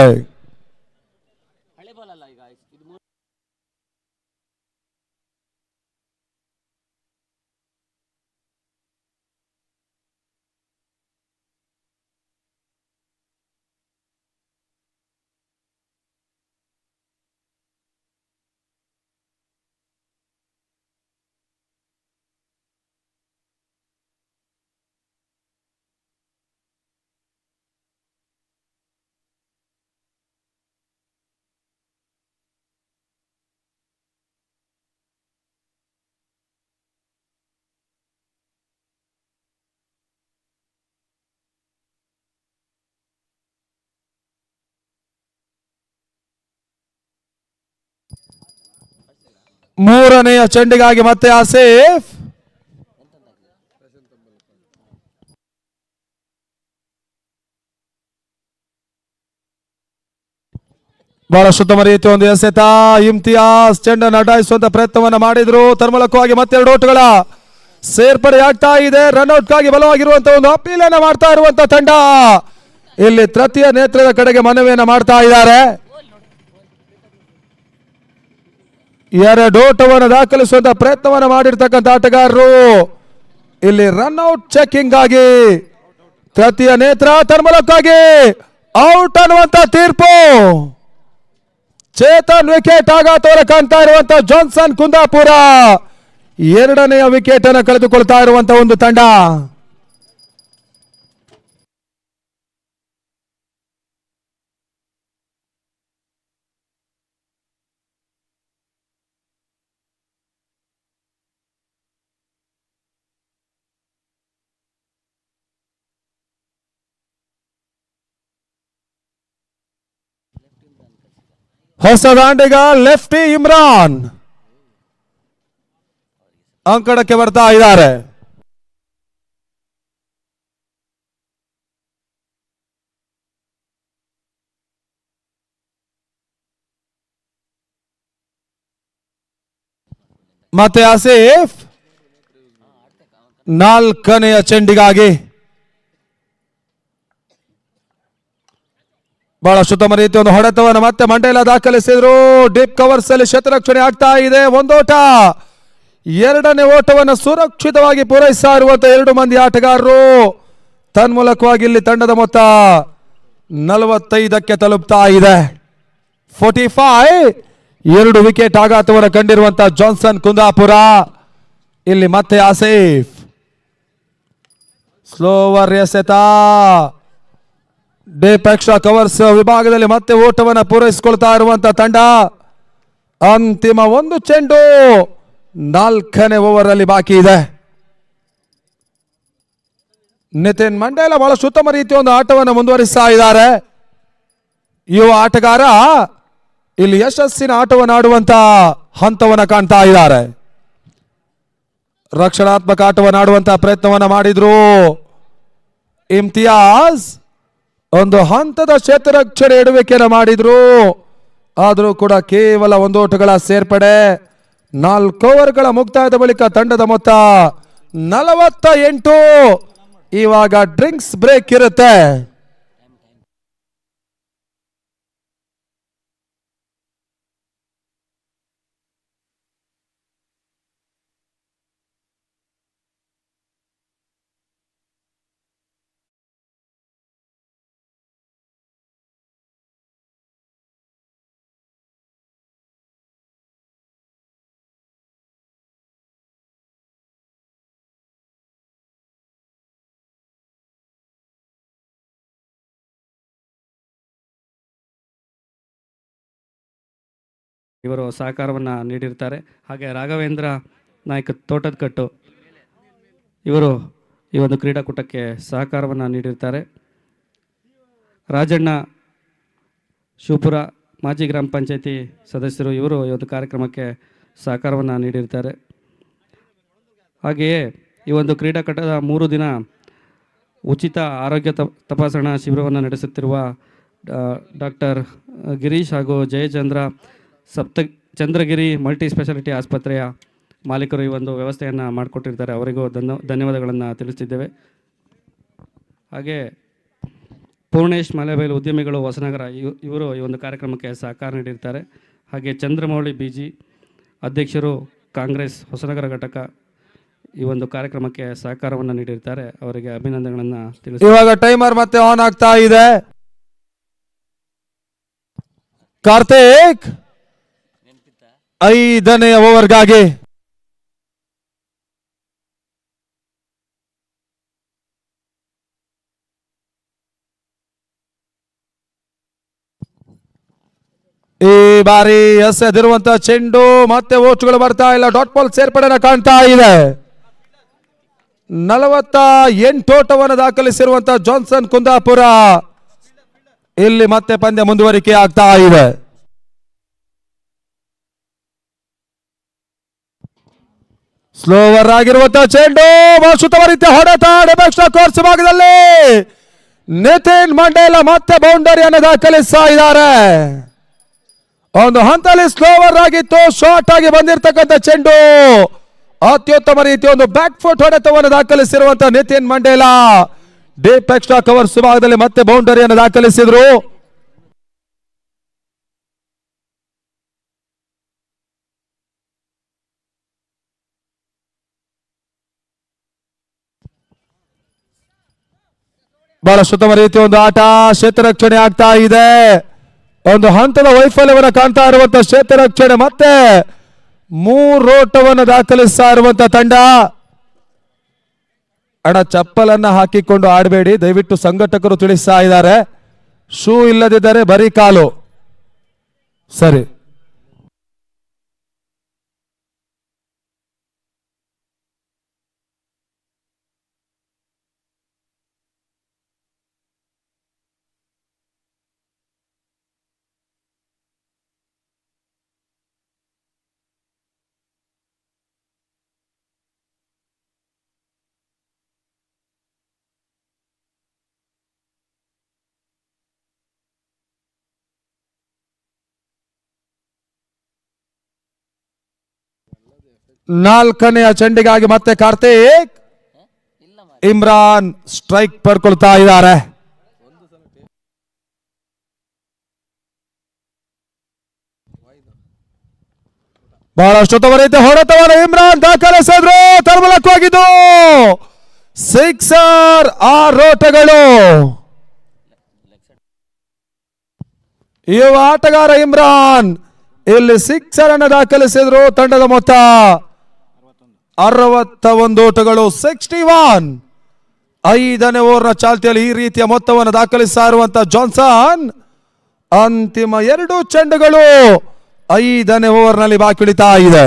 Speaker 2: ಮೂರನೆಯ ಚೆಂಡಿಗಾಗಿ ಮತ್ತೆ ಆಸೀಫ್. ಬಹಳಷ್ಟು ಉತ್ತಮ ರೀತಿಯ ಒಂದು ಎಸೆತ. ಇಮ್ತಿಯಾಸ್ ಚೆಂಡನ್ನು ಅಡ್ಡಾಯಿಸುವಂತ ಪ್ರಯತ್ನವನ್ನ ಮಾಡಿದ್ರು. ತರ್ಮಲಕ್ಕಾಗಿ ಮತ್ತೆ 2 ಓಟಗಳ ಸೇರ್ಪಡೆಯಾಗ್ತಾ ಇದೆ. ರನ್ಔಟ್ಗಾಗಿ ಬಲವಾಗಿರುವಂತಹ ಒಂದು ಅಪೀಲನ್ನ ಮಾಡ್ತಾ ಇರುವಂತಹ ತಂಡ ಇಲ್ಲಿ ತೃತೀಯ ನೇತ್ರದ ಕಡೆಗೆ ಮನವಿಯನ್ನ ಮಾಡ್ತಾ ಇದ್ದಾರೆ. 2 ಓಟವನ್ನು ದಾಖಲಿಸುವಂತಹ ಪ್ರಯತ್ನವನ್ನು ಮಾಡಿರ್ತಕ್ಕಂಥ ಆಟಗಾರರು ಇಲ್ಲಿ ರನ್ಔಟ್ ಚೆಕಿಂಗ್ ಆಗಿ ತೃತೀಯ ನೇತ್ರ ತರ್ಮಲಕ್ಕಾಗಿ ಔಟ್ ಅನ್ನುವಂತ ತೀರ್ಪು. ಚೇತನ್ ವಿಕೆಟ್ ಆಘಾತವನ್ನು ಕಾಣ್ತಾ ಇರುವಂತಹ ಜಾನ್ಸನ್ ಕುಂದಾಪುರ 2ನೆಯ ವಿಕೆಟ್ ಅನ್ನು ಕಳೆದುಕೊಳ್ತಾ ಇರುವಂತಹ ಒಂದು ತಂಡ. ಹೊಸ ದಾಂಡಿಗ ಲೆಫ್ಟಿ ಇಮ್ರಾನ್ ಅಂಕಣಕ್ಕೆ ಬರ್ತಾ ಇದ್ದಾರೆ. ಮತ್ತೆ ಆಸೀಫ್ 4ನೆಯ ಚೆಂಡಿಗಾಗಿ ಬಹಳಷ್ಟು ಉತ್ತಮ ರೀತಿಯ ಒಂದು ಹೊಡೆತವನ್ನು ಮತ್ತೆ ಮಂಡೇಲಾ ದಾಖಲಿಸಿದ್ರು. ಡೀಪ್ ಕವರ್ಸ್ ಅಲ್ಲಿ ಶತರಕ್ಷಣೆ ಆಗ್ತಾ ಇದೆ. 1 ಓಟ. 2ನೇ ಓಟವನ್ನು ಸುರಕ್ಷಿತವಾಗಿ ಪೂರೈಸ್ತಾ ಇರುವಂತಹ 2 ಮಂದಿ ಆಟಗಾರರು. ತನ್ಮೂಲಕವಾಗಿ ಇಲ್ಲಿ ತಂಡದ ಮೊತ್ತ 45ಕ್ಕೆ ತಲುಪ್ತಾ ಇದೆ. 45. 2 ವಿಕೆಟ್ ಆಘಾತವನ್ನು ಕಂಡಿರುವಂತಹ ಜಾನ್ಸನ್ ಕುಂದಾಪುರ. ಇಲ್ಲಿ ಮತ್ತೆ ಆಸೀಫ್ ಸ್ಲೋವರ್ ಎಸೆತ. ಡೀಪ್ ಎಕ್ಸ್ಟ್ರಾ ಕವರ್ಸ್ ವಿಭಾಗದಲ್ಲಿ ಮತ್ತೆ ಓಟವನ್ನು ಪೂರೈಸಿಕೊಳ್ತಾ ಇರುವಂತಹ ತಂಡ. ಅಂತಿಮ 1 ಚೆಂಡು 4ನೇ ಓವರ್ ಅಲ್ಲಿ ಬಾಕಿ ಇದೆ. ನಿತಿನ್ ಮಂಡೇಲಾ ಬಹಳಷ್ಟು ಉತ್ತಮ ರೀತಿಯ ಒಂದು ಆಟವನ್ನು ಮುಂದುವರಿಸ್ತಾ ಇದ್ದಾರೆ. ಯುವ ಆಟಗಾರ ಇಲ್ಲಿ ಯಶಸ್ಸಿನ ಆಟವನ್ನು ಆಡುವಂತ ಹಂತವನ್ನು ಕಾಣ್ತಾ ಇದ್ದಾರೆ. ರಕ್ಷಣಾತ್ಮಕ ಆಟವನ್ನು ಆಡುವಂತಹ ಪ್ರಯತ್ನವನ್ನ ಮಾಡಿದ್ರು. ಇಮ್ತಿಯಾಸ್ ಒಂದು ಹಂತದ ಕ್ಷೇತ್ರರಕ್ಷಣೆ ಎಡುವಿಕೆಯನ್ನು ಮಾಡಿದ್ರು. ಆದರೂ ಕೂಡ ಕೇವಲ 1 ಓಟಗಳ ಸೇರ್ಪಡೆ. 4 ಓವರ್ಗಳ ಮುಕ್ತಾಯದ ಬಳಿಕ ತಂಡದ ಮೊತ್ತ 48. ಇವಾಗ ಡ್ರಿಂಕ್ಸ್ ಬ್ರೇಕ್ ಇರುತ್ತೆ.
Speaker 1: ಇವರು ಸಹಕಾರವನ್ನು ನೀಡಿರ್ತಾರೆ. ಹಾಗೆ ರಾಘವೇಂದ್ರ ನಾಯ್ಕ ತೋಟದಕಟ್ಟು ಇವರು ಈ ಒಂದು ಕ್ರೀಡಾಕೂಟಕ್ಕೆ ಸಹಕಾರವನ್ನು ನೀಡಿರ್ತಾರೆ. ರಾಜಣ್ಣ ಶಿವಪುರ ಮಾಜಿ ಗ್ರಾಮ ಪಂಚಾಯತಿ ಸದಸ್ಯರು ಇವರು ಈ ಒಂದು ಕಾರ್ಯಕ್ರಮಕ್ಕೆ ಸಹಕಾರವನ್ನು ನೀಡಿರ್ತಾರೆ. ಹಾಗೆಯೇ ಈ ಒಂದು ಕ್ರೀಡಾಕೂಟದ 3 ದಿನ ಉಚಿತ ಆರೋಗ್ಯ ತಪಾಸಣಾ ಶಿಬಿರವನ್ನು ನಡೆಸುತ್ತಿರುವ ಡಾಕ್ಟರ್ ಗಿರೀಶ್ ಹಾಗೂ ಜಯಚಂದ್ರ ಚಂದ್ರಗಿರಿ ಮಲ್ಟಿ ಸ್ಪೆಷಾಲಿಟಿ ಆಸ್ಪತ್ರೆಯ ಮಾಲೀಕರು ಈ ಒಂದು ವ್ಯವಸ್ಥೆಯನ್ನು ಮಾಡಿಕೊಟ್ಟಿರ್ತಾರೆ. ಅವರಿಗೂ ಧನ್ಯವಾದಗಳನ್ನು ತಿಳಿಸ್ತಿದ್ದೇವೆ. ಹಾಗೆ ಪೂರ್ಣೇಶ್ ಮಲೆಬೈಲು ಉದ್ಯಮಿಗಳು ಹೊಸನಗರ ಇವರು ಈ ಒಂದು ಕಾರ್ಯಕ್ರಮಕ್ಕೆ ಸಹಕಾರ ನೀಡಿರ್ತಾರೆ. ಹಾಗೆ ಚಂದ್ರಮೌಳಿ ಬಿಜಿ ಅಧ್ಯಕ್ಷರು ಕಾಂಗ್ರೆಸ್ ಹೊಸನಗರ ಘಟಕ ಈ ಒಂದು ಕಾರ್ಯಕ್ರಮಕ್ಕೆ ಸಹಕಾರವನ್ನು ನೀಡಿರ್ತಾರೆ. ಅವರಿಗೆ ಅಭಿನಂದನೆಗಳನ್ನು ತಿಳಿಸಿ.
Speaker 2: ಇವಾಗ ಟೈಮರ್ ಮತ್ತೆ ಆನ್ ಆಗ್ತಾ ಇದೆ. ಕಾರ್ತಿಕ್ 5ನೇ ಓವರ್ಗಾಗಿ ಈ ಬಾರಿ ಎಸೆದಿರುವಂತಹ ಚೆಂಡು ಮತ್ತೆ ಓಟ್ಗಳು ಬರ್ತಾ ಇಲ್ಲ. ಡಾಟ್ ಬಾಲ್ ಸೇರ್ಪಡೆನ ಕಾಣ್ತಾ ಇದೆ. 48 ಓಟವನ್ನು ದಾಖಲಿಸಿರುವಂತಹ ಜಾನ್ಸನ್ ಕುಂದಾಪುರ. ಇಲ್ಲಿ ಮತ್ತೆ ಪಂದ್ಯ ಮುಂದುವರಿಕೆ ಆಗ್ತಾ ಇದೆ. ಸ್ಲೋವರ್ ಆಗಿರುವಂತಹ ಚೆಂಡು ಸುತ್ತಮ ರೀತಿಯ ಹೊಡೆತ ಕೋರ್ಸ್ ಭಾಗದಲ್ಲಿ ನಿತಿನ್ ಮಂಡೇಲ ಮತ್ತೆ ಬೌಂಡರಿಯನ್ನು ದಾಖಲಿಸ್ತಾ ಇದ್ದಾರೆ. ಒಂದು ಹಂತದಲ್ಲಿ ಸ್ಲೋವರ್ ಆಗಿತ್ತು, ಶಾರ್ಟ್ ಆಗಿ ಬಂದಿರತಕ್ಕಂಥ ಚೆಂಡು ಅತ್ಯುತ್ತಮ ರೀತಿಯ ಒಂದು ಬ್ಯಾಕ್ ಫುಟ್ ಹೊಡೆತವನ್ನು ದಾಖಲಿಸಿರುವಂತಹ Nitin Mandela deep extra covers ಭಾಗದಲ್ಲಿ ಮತ್ತೆ ಬೌಂಡರಿಯನ್ನು ದಾಖಲಿಸಿದ್ರು. ಬಹಳಷ್ಟು ಉತ್ತಮ ರೀತಿಯ ಒಂದು ಆಟ, ಕ್ಷೇತ್ರ ರಕ್ಷಣೆ ಆಗ್ತಾ ಇದೆ. ಒಂದು ಹಂತದ ವೈಫಲ್ಯವನ್ನು ಕಾಣ್ತಾ ಇರುವಂತಹ ಕ್ಷೇತ್ರ ರಕ್ಷಣೆ, ಮತ್ತೆ 3 ಓಟವನ್ನು ದಾಖಲಿಸ್ತಾ ಇರುವಂತಹ ತಂಡ. ಚಪ್ಪಲನ್ನ ಹಾಕಿಕೊಂಡು ಆಡಬೇಡಿ ದಯವಿಟ್ಟು ಸಂಘಟಕರು ತಿಳಿಸ್ತಾ ಇದ್ದಾರೆ. ಶೂ ಇಲ್ಲದಿದ್ದರೆ ಬರೀ ಕಾಲು ಸರಿ. ನಾಲ್ಕನೆಯ ಚೆಂಡಿಗಾಗಿ ಮತ್ತೆ ಕಾರ್ತಿಕ್, ಇಮ್ರಾನ್ ಸ್ಟ್ರೈಕ್ ಪಡ್ಕೊಳ್ತಾ ಇದ್ದಾರೆ. ಬಹಳಷ್ಟು ಉತ್ತಮ ರೀತಿಯ ಹೊಡೆತವನ್ನು ಇಮ್ರಾನ್ ದಾಖಲಿಸಿದ್ರು. ತರ್ಮಲಕ್ಕೋಗಿದ್ದು ಸಿಕ್ಸರ್. 6 ಓಟಗಳು. ಯುವ ಆಟಗಾರ ಇಮ್ರಾನ್ ಇಲ್ಲಿ ಸಿಕ್ಸರ್ ಅನ್ನು ದಾಖಲಿಸಿದ್ರು. ತಂಡದ ಮೊತ್ತ 61 ಓಟಗಳು, 61. 5ನೇ ಓವರ್ನ ಚಾಲ್ತಿಯಲ್ಲಿ ಈ ರೀತಿಯ ಮೊತ್ತವನ್ನು ದಾಖಲಿಸ್ತಾ ಇರುವಂತಹ ಜಾನ್ಸನ್ ಅಂತಿಮ 2 ಚೆಂಡುಗಳು 5ನೇ ಓವರ್ನಲ್ಲಿ ಬಾಕಿ ಉಳಿತಾ ಇದೆ.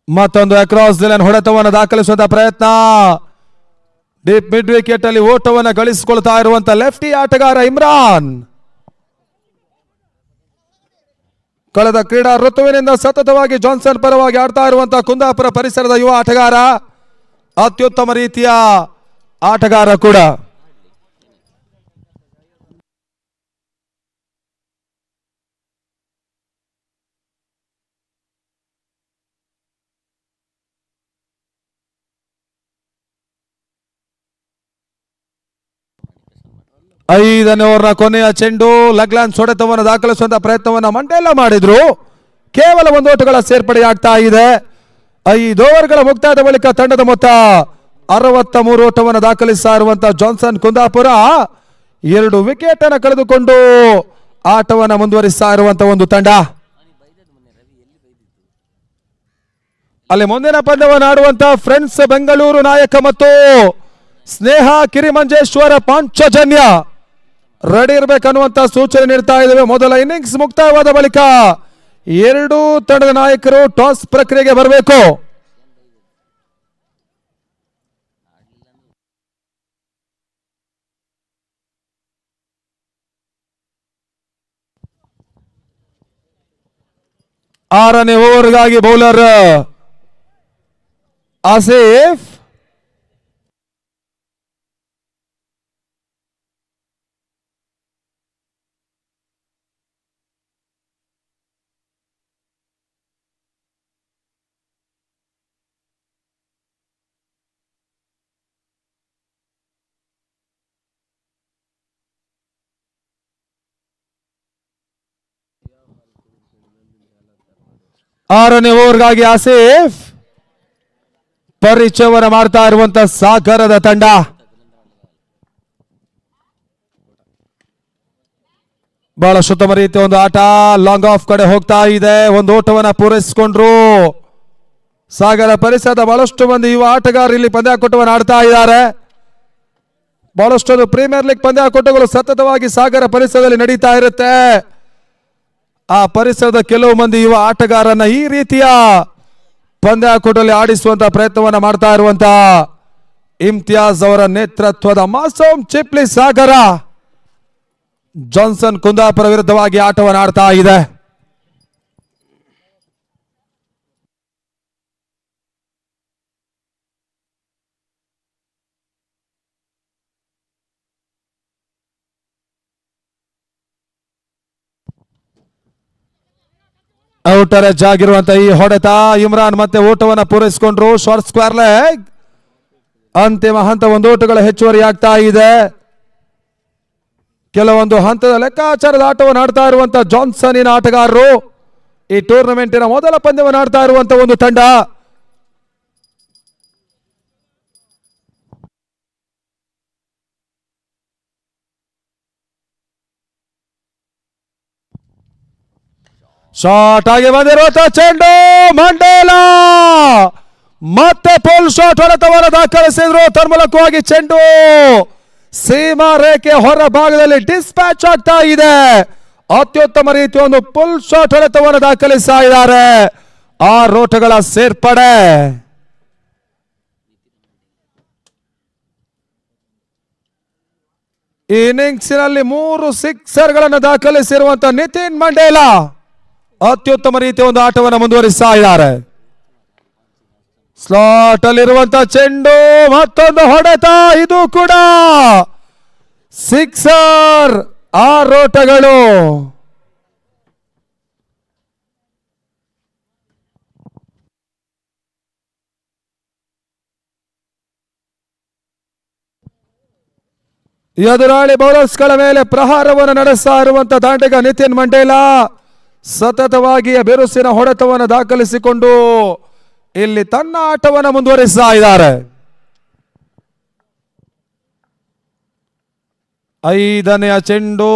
Speaker 2: ಮತ್ತೊಂದು ಅಕ್ರಾಸ್ ದಿ ಲೈನ್ ಹೊಡೆತವನ್ನು ದಾಖಲಿಸುವಂತಹ ಪ್ರಯತ್ನ. ಡೀಪ್ ಮಿಡ್ ವಿಕೆಟ್ ಅಲ್ಲಿ ಓಟವನ್ನು ಗಳಿಸಿಕೊಳ್ತಾ ಇರುವಂತಹ ಲೆಫ್ಟಿ ಆಟಗಾರ ಇಮ್ರಾನ್. ಕಳೆದ ಕ್ರೀಡಾ ಋತುವಿನಿಂದ ಸತತವಾಗಿ ಜಾನ್ಸನ್ ಪರವಾಗಿ ಆಡ್ತಾ ಇರುವಂತಹ ಕುಂದಾಪುರ ಪರಿಸರದ ಯುವ ಆಟಗಾರ, ಅತ್ಯುತ್ತಮ ರೀತಿಯ ಆಟಗಾರ ಕೂಡ. 5ನೇ ಓವರ್ನ ಕೊನೆಯ ಚೆಂಡು ಲಗ್ಲಾನ್ಸ್ ಹೊಡೆತವನ್ನು ದಾಖಲಿಸುವಂತ ಪ್ರಯತ್ನವನ್ನ ಮಂಡೇಲ ಮಾಡಿದ್ರು. ಕೇವಲ 1 ಓಟಗಳ ಸೇರ್ಪಡೆಯಾಗ್ತಾ ಇದೆ. 5 ಓವರ್ಗಳ ಮುಕ್ತಾಯದ ಬಳಿಕ ತಂಡದ ಮೊತ್ತ 63 ಓಟವನ್ನು ದಾಖಲಿಸ್ತಾ ಇರುವಂತಹ ಜಾನ್ಸನ್ ಕುಂದಾಪುರ 2 ವಿಕೆಟ್ ಅನ್ನು ಕಳೆದುಕೊಂಡು ಆಟವನ್ನು ಮುಂದುವರಿಸ್ತಾ ಇರುವಂತಹ ಒಂದು ತಂಡ. ಅಲ್ಲಿ ಮುಂದಿನ ಪಂದ್ಯವನ್ನು ಆಡುವಂತಹ ಫ್ರೆಂಡ್ಸ್ ಬೆಂಗಳೂರು ನಾಯಕ ಮತ್ತು ಸ್ನೇಹ ಕಿರಿಮಂಜೇಶ್ವರ ಪಾಂಚಜನ್ಯ ರೆಡಿ ಇರಬೇಕನ್ನುವಂತ ಸೂಚನೆ ನೀಡ್ತಾ ಇದ್ದೇವೆ. ಮೊದಲ ಇನ್ನಿಂಗ್ಸ್ ಮುಕ್ತಾಯವಾದ ಬಳಿಕ 2 ತಂಡದ ನಾಯಕರು ಟಾಸ್ ಪ್ರಕ್ರಿಯೆಗೆ ಬರಬೇಕು. ಆರನೇ ಓವರ್ಗಾಗಿ ಬೌಲರ್ ಆಸಿಫ್, ಆರನೇ ಓವರ್ಗಾಗಿ ಆಸಿಫ್ ಪರಿಚಯವನ್ನು ಮಾಡ್ತಾ ಇರುವಂತ ಸಾಗರದ ತಂಡ. ಬಹಳ ಉತ್ತಮ ರೀತಿಯ ಒಂದು ಆಟ ಲಾಂಗ್ ಆಫ್ ಕಡೆ ಹೋಗ್ತಾ ಇದೆ. 1 ಓಟವನ್ನು ಪೂರೈಸಿಕೊಂಡ್ರು ಸಾಗರ ಪರಿಸರದ ಬಹಳಷ್ಟು ಮಂದಿ ಯುವ ಆಟಗಾರರು ಇಲ್ಲಿ ಪಂದ್ಯಾಕೂಟವನ್ನು ಆಡ್ತಾ ಇದ್ದಾರೆ. ಬಹಳಷ್ಟು ಪ್ರೀಮಿಯರ್ ಲೀಗ್ ಪಂದ್ಯಾಕೂಟಗಳು ಸತತವಾಗಿ ಸಾಗರ ಪರಿಸರದಲ್ಲಿ ನಡೀತಾ ಇರುತ್ತೆ. ಆ ಪರಿಸರದ ಕೆಲವು ಮಂದಿ ಯುವ ಆಟಗಾರರನ್ನ ಈ ರೀತಿಯ ಪಂದ್ಯಾಕೂಟದಲ್ಲಿ ಆಡಿಸುವಂತ ಪ್ರಯತ್ನವನ್ನ ಮಾಡ್ತಾ ಇರುವಂತ ಇಮ್ತಿಯಾಜ್ ಅವರ ನೇತೃತ್ವದ ಮಾಸೂಮ್ ಚಿಪ್ಲಿ ಸಾಗರ ಜಾನ್ಸನ್ ಕುಂದಾಪುರ ವಿರುದ್ಧವಾಗಿ ಆಟವನ್ನು ಆಡ್ತಾ ಇದೆ. ಔಟರ್ ಎಜ್ ಆಗಿರುವಂತಹ ಈ ಹೊಡೆತ ಇಮ್ರಾನ್ ಮತ್ತೆ ಓಟವನ್ನು ಪೂರೈಸಿಕೊಂಡ್ರು. ಶಾರ್ಟ್ ಸ್ಕ್ವೇರ್ ಲೆಗ್ ಅಂತಿಮ ಹಂತ 1 ಓಟಗಳ ಹೆಚ್ಚುವರಿ ಆಗ್ತಾ ಇದೆ. ಕೆಲವೊಂದು ಹಂತದ ಲೆಕ್ಕಾಚಾರದ ಆಟವನ್ನು ಆಡ್ತಾ ಇರುವಂತಹ ಜಾನ್ಸನ್ನಿನ ಆಟಗಾರರು ಈ ಟೂರ್ನಮೆಂಟಿನ ಮೊದಲ ಪಂದ್ಯವನ್ನು ಆಡ್ತಾ ಇರುವಂತಹ ಒಂದು ತಂಡ. ಶಾಟ್ ಆಗಿ ಬಂದಿರುವಂತಹ ಚೆಂಡು ಮಂಡೇಲ ಮತ್ತೆ ಪೋಲ್ ಶಾಟ್ ಹೊಡೆತವನ್ನು ದಾಖಲಿಸಿದ್ರು. ತನ್ಮೂಲಕವಾಗಿ ಚೆಂಡು ಸೀಮಾ ರೇಖೆ ಹೊರ ಭಾಗದಲ್ಲಿ ಡಿಸ್ಪ್ಯಾಚ್ ಆಗ್ತಾ ಇದೆ. ಅತ್ಯುತ್ತಮ ರೀತಿಯ ಒಂದು ಪುಲ್ ಶಾಟ್ ಹೊಡೆತವನ್ನು ದಾಖಲಿಸ್ತಾ ಇದ್ದಾರೆ. 6 ಓಟಗಳ ಸೇರ್ಪಡೆ. ಇನ್ನಿಂಗ್ಸಿನಲ್ಲಿ 3 ಸಿಕ್ಸರ್ಗಳನ್ನು ದಾಖಲಿಸಿರುವಂತಹ ನಿತಿನ್ ಮಂಡೇಲ ಅತ್ಯುತ್ತಮ ರೀತಿಯ ಒಂದು ಆಟವನ್ನು ಮುಂದುವರಿಸ್ತಾ ಇದ್ದಾರೆ. ಸ್ಲಾಟ್ ಅಲ್ಲಿರುವಂತಹ ಚೆಂಡು ಮತ್ತೊಂದು ಹೊಡೆತ, ಇದು ಕೂಡ ಸಿಕ್ಸರ್. 6 ಓಟಗಳು. ಎದುರಾಳಿ ಬೌಲರ್ಸ್ಗಳ ಮೇಲೆ ಪ್ರಹಾರವನ್ನು ನಡೆಸ್ತಾ ಇರುವಂತಹ ದಾಂಡಿಗ ನಿತಿನ್ ಮಂಡೇಲ ಸತತವಾಗಿ ಬಿರುಸಿನ ಹೊಡೆತವನ್ನು ದಾಖಲಿಸಿಕೊಂಡು ಇಲ್ಲಿ ತನ್ನ ಆಟವನ್ನು ಮುಂದುವರಿಸ್ತಾ ಇದ್ದಾರೆ. 5ನೇ ಚೆಂಡು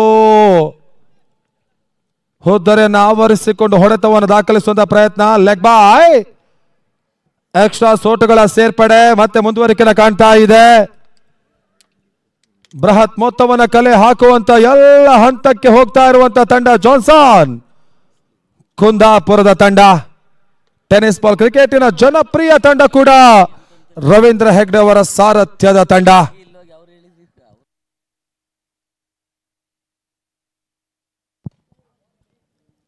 Speaker 2: ಹುದ್ದರೆಯನ್ನು ಆವರಿಸಿಕೊಂಡು ಹೊಡೆತವನ್ನು ದಾಖಲಿಸುವಂತಹ ಪ್ರಯತ್ನ. ಲೆಗ್ ಬಾಯ್. ಎಕ್ಸ್ಟ್ರಾ ಸೋಟುಗಳ ಸೇರ್ಪಡೆ ಮತ್ತೆ ಮುಂದುವರಿಕೆನ ಕಾಣ್ತಾ ಇದೆ. ಬೃಹತ್ ಮೊತ್ತವನ್ನು ಕಲೆ ಹಾಕುವಂತ ಎಲ್ಲ ಹಂತಕ್ಕೆ ಹೋಗ್ತಾ ಇರುವಂತಹ ತಂಡ ಜಾನ್ಸನ್ ಕುಂದಾಪುರದ ತಂಡ. ಟೆನಿಸ್ ಬಾಲ್ ಕ್ರಿಕೆಟಿನ ಜನಪ್ರಿಯ ತಂಡ ಕೂಡ ರವೀಂದ್ರ ಹೆಗ್ಡೆ ಅವರ ಸಾರಥ್ಯದ ತಂಡ.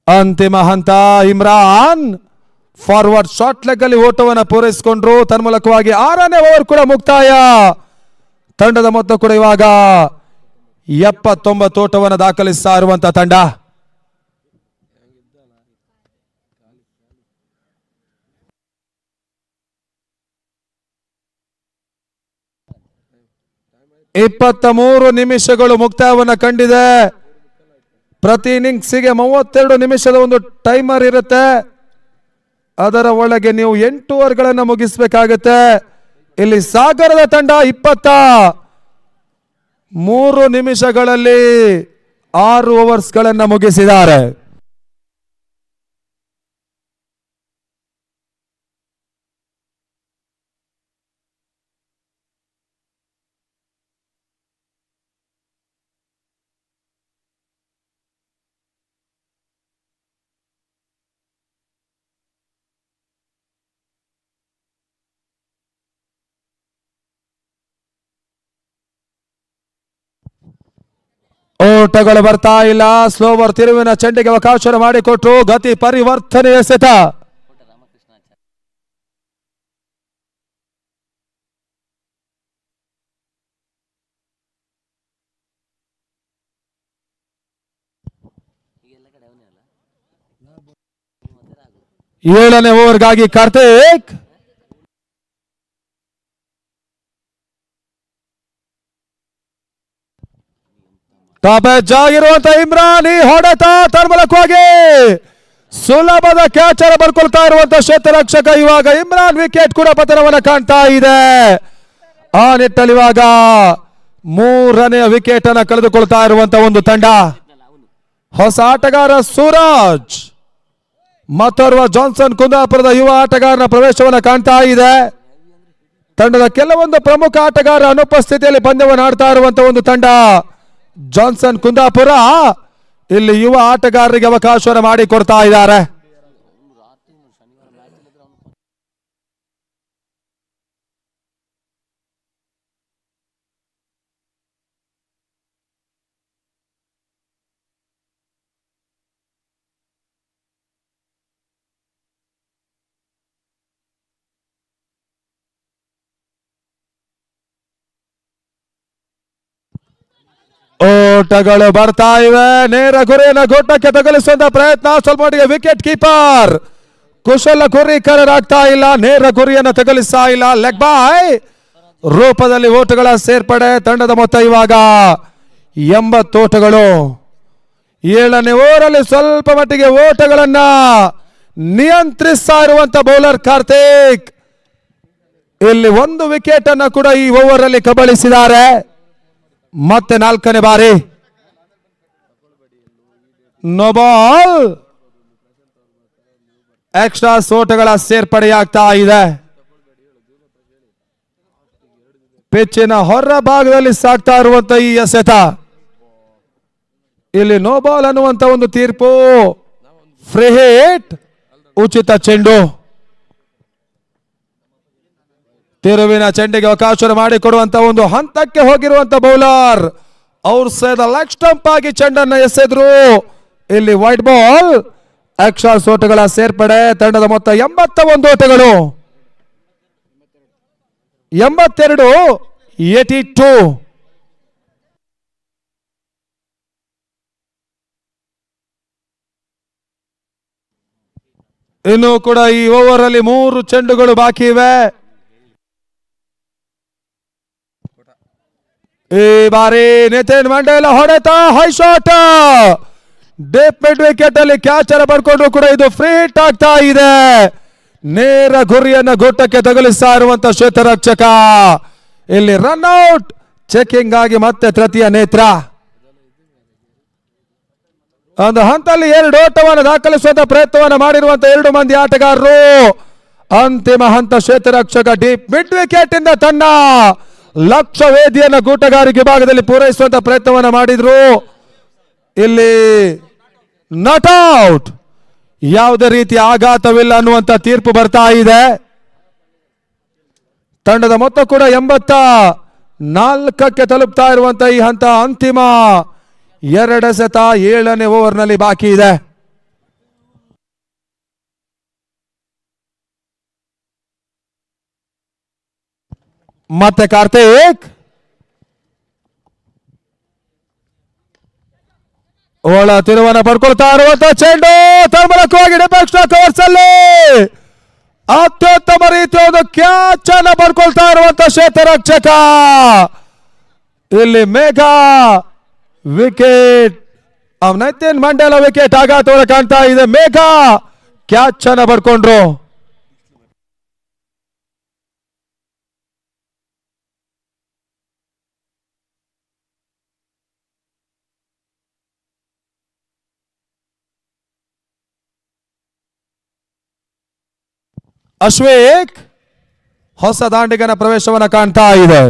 Speaker 2: ಅಂತಿಮ ಹಂತ ಇಮ್ರಾನ್ ಫಾರ್ವರ್ಡ್ ಶಾರ್ಟ್ ಲೆಗ್ ಅಲ್ಲಿ ಓಟವನ್ನು ಪೂರೈಸಿಕೊಂಡ್ರು. ತನ್ಮೂಲಕವಾಗಿ 6ನೇ ಓವರ್ ಕೂಡ ಮುಕ್ತಾಯ. ತಂಡದ ಮೊತ್ತ ಕೂಡ ಇವಾಗ 79 ಓಟವನ್ನು ದಾಖಲಿಸ್ತಾ ಇರುವಂತಹ ತಂಡ. 23 ನಿಮಿಷಗಳು ಮುಕ್ತಾಯವನ್ನು ಕಂಡಿದೆ. ಪ್ರತಿ ಇನ್ನಿಂಗ್ಸಿಗೆ 32 ನಿಮಿಷದ ಒಂದು ಟೈಮರ್ ಇರುತ್ತೆ. ಅದರ ಒಳಗೆ ನೀವು 8 ಓವರ್ಗಳನ್ನು ಮುಗಿಸಬೇಕಾಗುತ್ತೆ. ಇಲ್ಲಿ ಸಾಗರದ ತಂಡ 23 ನಿಮಿಷಗಳಲ್ಲಿ 6 ಓವರ್ಸ್ಗಳನ್ನು ಮುಗಿಸಿದ್ದಾರೆ. ಓಟಗಳು ಬರ್ತಾ ಇಲ್ಲ. ಸ್ಲೋವರ್ ತಿರುವಿನ ಚೆಂಡಿಗೆ ಅವಕಾಶ ಮಾಡಿಕೊಟ್ರು. ಗತಿ ಪರಿವರ್ತನೆ ಎಸೆತ. ಏಳನೇ ಓವರ್ಗಾಗಿ ಕಾರ್ತಿಕ್. ಟಾಪ್ ಎಡ್ಜ್ ಆಗಿರುವಂತ ಇಮ್ರಾನ್ ಈ ಹೊಡೆತ ತನ್ಮೂಲಕವಾಗಿ ಸುಲಭದ ಕ್ಯಾಚರ್ ಬರ್ಕೊಳ್ತಾ ಇರುವಂತ ಕ್ಷೇತ್ರರಕ್ಷಕ. ಇವಾಗ ಇಮ್ರಾನ್ ವಿಕೆಟ್ ಕೂಡ ಪತನವನ್ನು ಕಾಣ್ತಾ ಇದೆ. ಆ ನಿಟ್ಟಲ್ಲಿ ಇವಾಗ 3ನೇ ವಿಕೆಟ್ ಅನ್ನು ಕಳೆದುಕೊಳ್ತಾ ಇರುವಂತ ಒಂದು ತಂಡ. ಹೊಸ ಆಟಗಾರ ಸೂರಜ್ ಮತ್ತೋರ್ವ ಜಾನ್ಸನ್ ಕುಂದಾಪುರದ ಯುವ ಆಟಗಾರನ ಪ್ರವೇಶವನ್ನು ಕಾಣ್ತಾ ಇದೆ. ತಂಡದ ಕೆಲವೊಂದು ಪ್ರಮುಖ ಆಟಗಾರ ಅನುಪಸ್ಥಿತಿಯಲ್ಲಿ ಪಂದ್ಯವನ್ನು ಆಡ್ತಾ ಇರುವಂತ ಒಂದು ತಂಡ ಜಾನ್ಸನ್ ಕುಂದಾಪುರ. ಇಲ್ಲಿ ಯುವ ಆಟಗಾರರಿಗೆ ಅವಕಾಶವನ್ನು ಮಾಡಿಕೊಡ್ತಾ ಇದ್ದಾರೆ. ಓಟಗಳು ಬರ್ತಾ ಇವೆ. ನೇರ ಗುರಿಯನ್ನು ಗೋಟಕ್ಕೆ ತಗುಲಿಸುವಂತ ಪ್ರಯತ್ನ. ಸ್ವಲ್ಪ ಮಟ್ಟಿಗೆ ವಿಕೆಟ್ ಕೀಪರ್ ಕುಶಲ ಗುರಿಕಾರರಾಗ್ತಾ ಇಲ್ಲ. ನೇರ ಗುರಿಯನ್ನು ತಗುಲಿಸ್ತಾ ಇಲ್ಲ. ಲೆಗ್ ಬಾಯ್ ರೂಪದಲ್ಲಿ ಓಟಗಳ ಸೇರ್ಪಡೆ. ತಂಡದ ಮೊತ್ತ ಇವಾಗ 80 ಓಟಗಳು. 7ನೇ ಓವರಲ್ಲಿ ಸ್ವಲ್ಪ ಮಟ್ಟಿಗೆ ಓಟಗಳನ್ನ ನಿಯಂತ್ರಿಸ್ತಾ ಇರುವಂತ ಬೌಲರ್ ಕಾರ್ತಿಕ್ ಇಲ್ಲಿ 1 ವಿಕೆಟ್ ಅನ್ನು ಕೂಡ ಈ ಓವರ್ ಅಲ್ಲಿ ಕಬಳಿಸಿದ್ದಾರೆ. ಮತ್ತೆ 4ನೇ ಬಾರಿ ನೋ ಬಾಲ್. ಎಕ್ಸ್ಟ್ರಾ ಓಟಗಳ ಸೇರ್ಪಡೆಯಾಗ್ತಾ ಇದೆ. ಪಿಚ್ಚಿನ ಹೊರ ಭಾಗದಲ್ಲಿ ಸಾಗ್ತಾ ಇರುವಂತ ಈ ಎಸೆತ. ಇಲ್ಲಿ ನೋ ಬಾಲ್ ಅನ್ನುವಂತ ಒಂದು ತೀರ್ಪು. ಫ್ರೀ ಹಿಟ್, ಉಚಿತ ಚೆಂಡು. ತಿರುವಿನ ಚೆಂಡಿಗೆ ಅವಕಾಶ ಮಾಡಿಕೊಡುವಂತ ಒಂದು ಹಂತಕ್ಕೆ ಹೋಗಿರುವಂತ bowler outside leg stump ಆಗಿ ಚೆಂಡನ್ನು ಎಸೆದ್ರು. ಇಲ್ಲಿ ವೈಟ್ ಬಾಲ್. ಎಕ್ಸ್ಟ್ರಾ ಓಟಗಳ ಸೇರ್ಪಡೆ. ತಂಡದ ಮೊತ್ತ 81 ಓಟಗಳು. 82. ಇನ್ನು ಕೂಡ ಈ ಓವರ್ ಅಲ್ಲಿ 3 ಚೆಂಡುಗಳು ಬಾಕಿ ಇವೆ. ಈ ಬಾರಿ ನಿತಿನ್ ಮಂಡೇಲ ಹೊಡೆತ. High shot. Deep mid wicket ಅಲ್ಲಿ ಕ್ಯಾಚರ್ ಪಡ್ಕೊಂಡ್ರು ಕೂಡ ಇದು ಫ್ರೀ ಹಿಟ್ ಆಗ್ತಾ ಇದೆ. ನೇರ ಗುರಿಯನ್ನು ಗೋಟಕ್ಕೆ ತಗುಲಿಸ್ತಾ ಇರುವಂತ ಕ್ಷೇತ್ರರಕ್ಷಕ. ಇಲ್ಲಿ ರನ್ ಔಟ್. ಚೆಕಿಂಗ್ ಆಗಿ ಮತ್ತೆ ತೃತೀಯ ನೇತ್ರ. ಒಂದು ಹಂತದಲ್ಲಿ 2 ಓಟವನ್ನು ದಾಖಲಿಸುವಂತ ಪ್ರಯತ್ನವನ್ನು ಮಾಡಿರುವಂತ 2 ಮಂದಿ ಆಟಗಾರರು. ಅಂತಿಮ ಹಂತ ಕ್ಷೇತ್ರರಕ್ಷಕ ಡೀಪ್ ಮಿಡ್ ವಿಕೆಟ್ ಇಂದ ತನ್ನ ಲಕ್ಷ್ಯ ವೇದಿಯನ್ನು ಗೂಟಗಾರಿಕೆ ಭಾಗದಲ್ಲಿ ಪೂರೈಸುವಂತ ಪ್ರಯತ್ನವನ್ನು ಮಾಡಿದ್ರು. ಇಲ್ಲಿ ನಾಟ್ ಔಟ್. ಯಾವುದೇ ರೀತಿಯ ಆಘಾತವಿಲ್ಲ ಅನ್ನುವಂತ ತೀರ್ಪು ಬರ್ತಾ ಇದೆ. ತಂಡದ ಮೊತ್ತ ಕೂಡ 84ಕ್ಕೆ ತಲುಪ್ತಾ ಇರುವಂತ ಈ ಹಂತ. ಅಂತಿಮ 2 ಎಸೆತ 7ನೇ ಓವರ್ನಲ್ಲಿ ಬಾಕಿ ಇದೆ. ಮತ್ತೆ ಕಾರ್ತಿಕ್. ಒಳ ತಿರುವನ್ನು ಪಡ್ಕೊಳ್ತಾ ಇರುವಂತ ಚೆಂಡು ತನ್ಮೂಲಕವಾಗಿ ಡಿಫೆನ್ಸ್ನ ಕವರ್ಸ್ ಅಲ್ಲಿ ಅತ್ಯುತ್ತಮ ರೀತಿಯ ಒಂದು ಕ್ಯಾಚ್ ಅನ್ನು ಪಡ್ಕೊಳ್ತಾ ಇರುವಂತ ಕ್ಷೇತ್ರರಕ್ಷಕ. ಇಲ್ಲಿ ಮೇಘ ವಿಕೆಟ್, ನಿತಿನ್ ಮಂಡಲ ವಿಕೆಟ್ ಆಘಾತವನ್ನು ಕಾಣ್ತಾ ಇದೆ. ಮೇಘ ಕ್ಯಾಚ್ ಅನ್ನ ಬರ್ಕೊಂಡ್ರು. ಅಶ್ವೇಕ್ ಹೊಸ ದಾಂಡಿಗನ ಪ್ರವೇಶವನ್ನು ಕಾಣ್ತಾ ಇದೆ.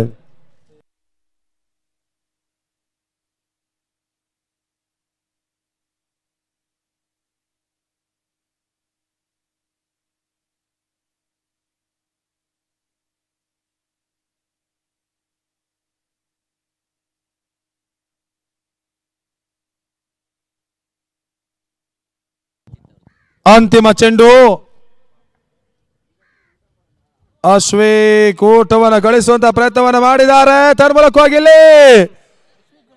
Speaker 2: ಅಂತಿಮ ಚೆಂಡು. ಅಶ್ವೇಕ್ ಓಟವನ್ನು ಗಳಿಸುವಂತ ಪ್ರಯತ್ನವನ್ನು ಮಾಡಿದ್ದಾರೆ. ತನ್ಮೂಲಕವಾಗಿ ಇಲ್ಲಿ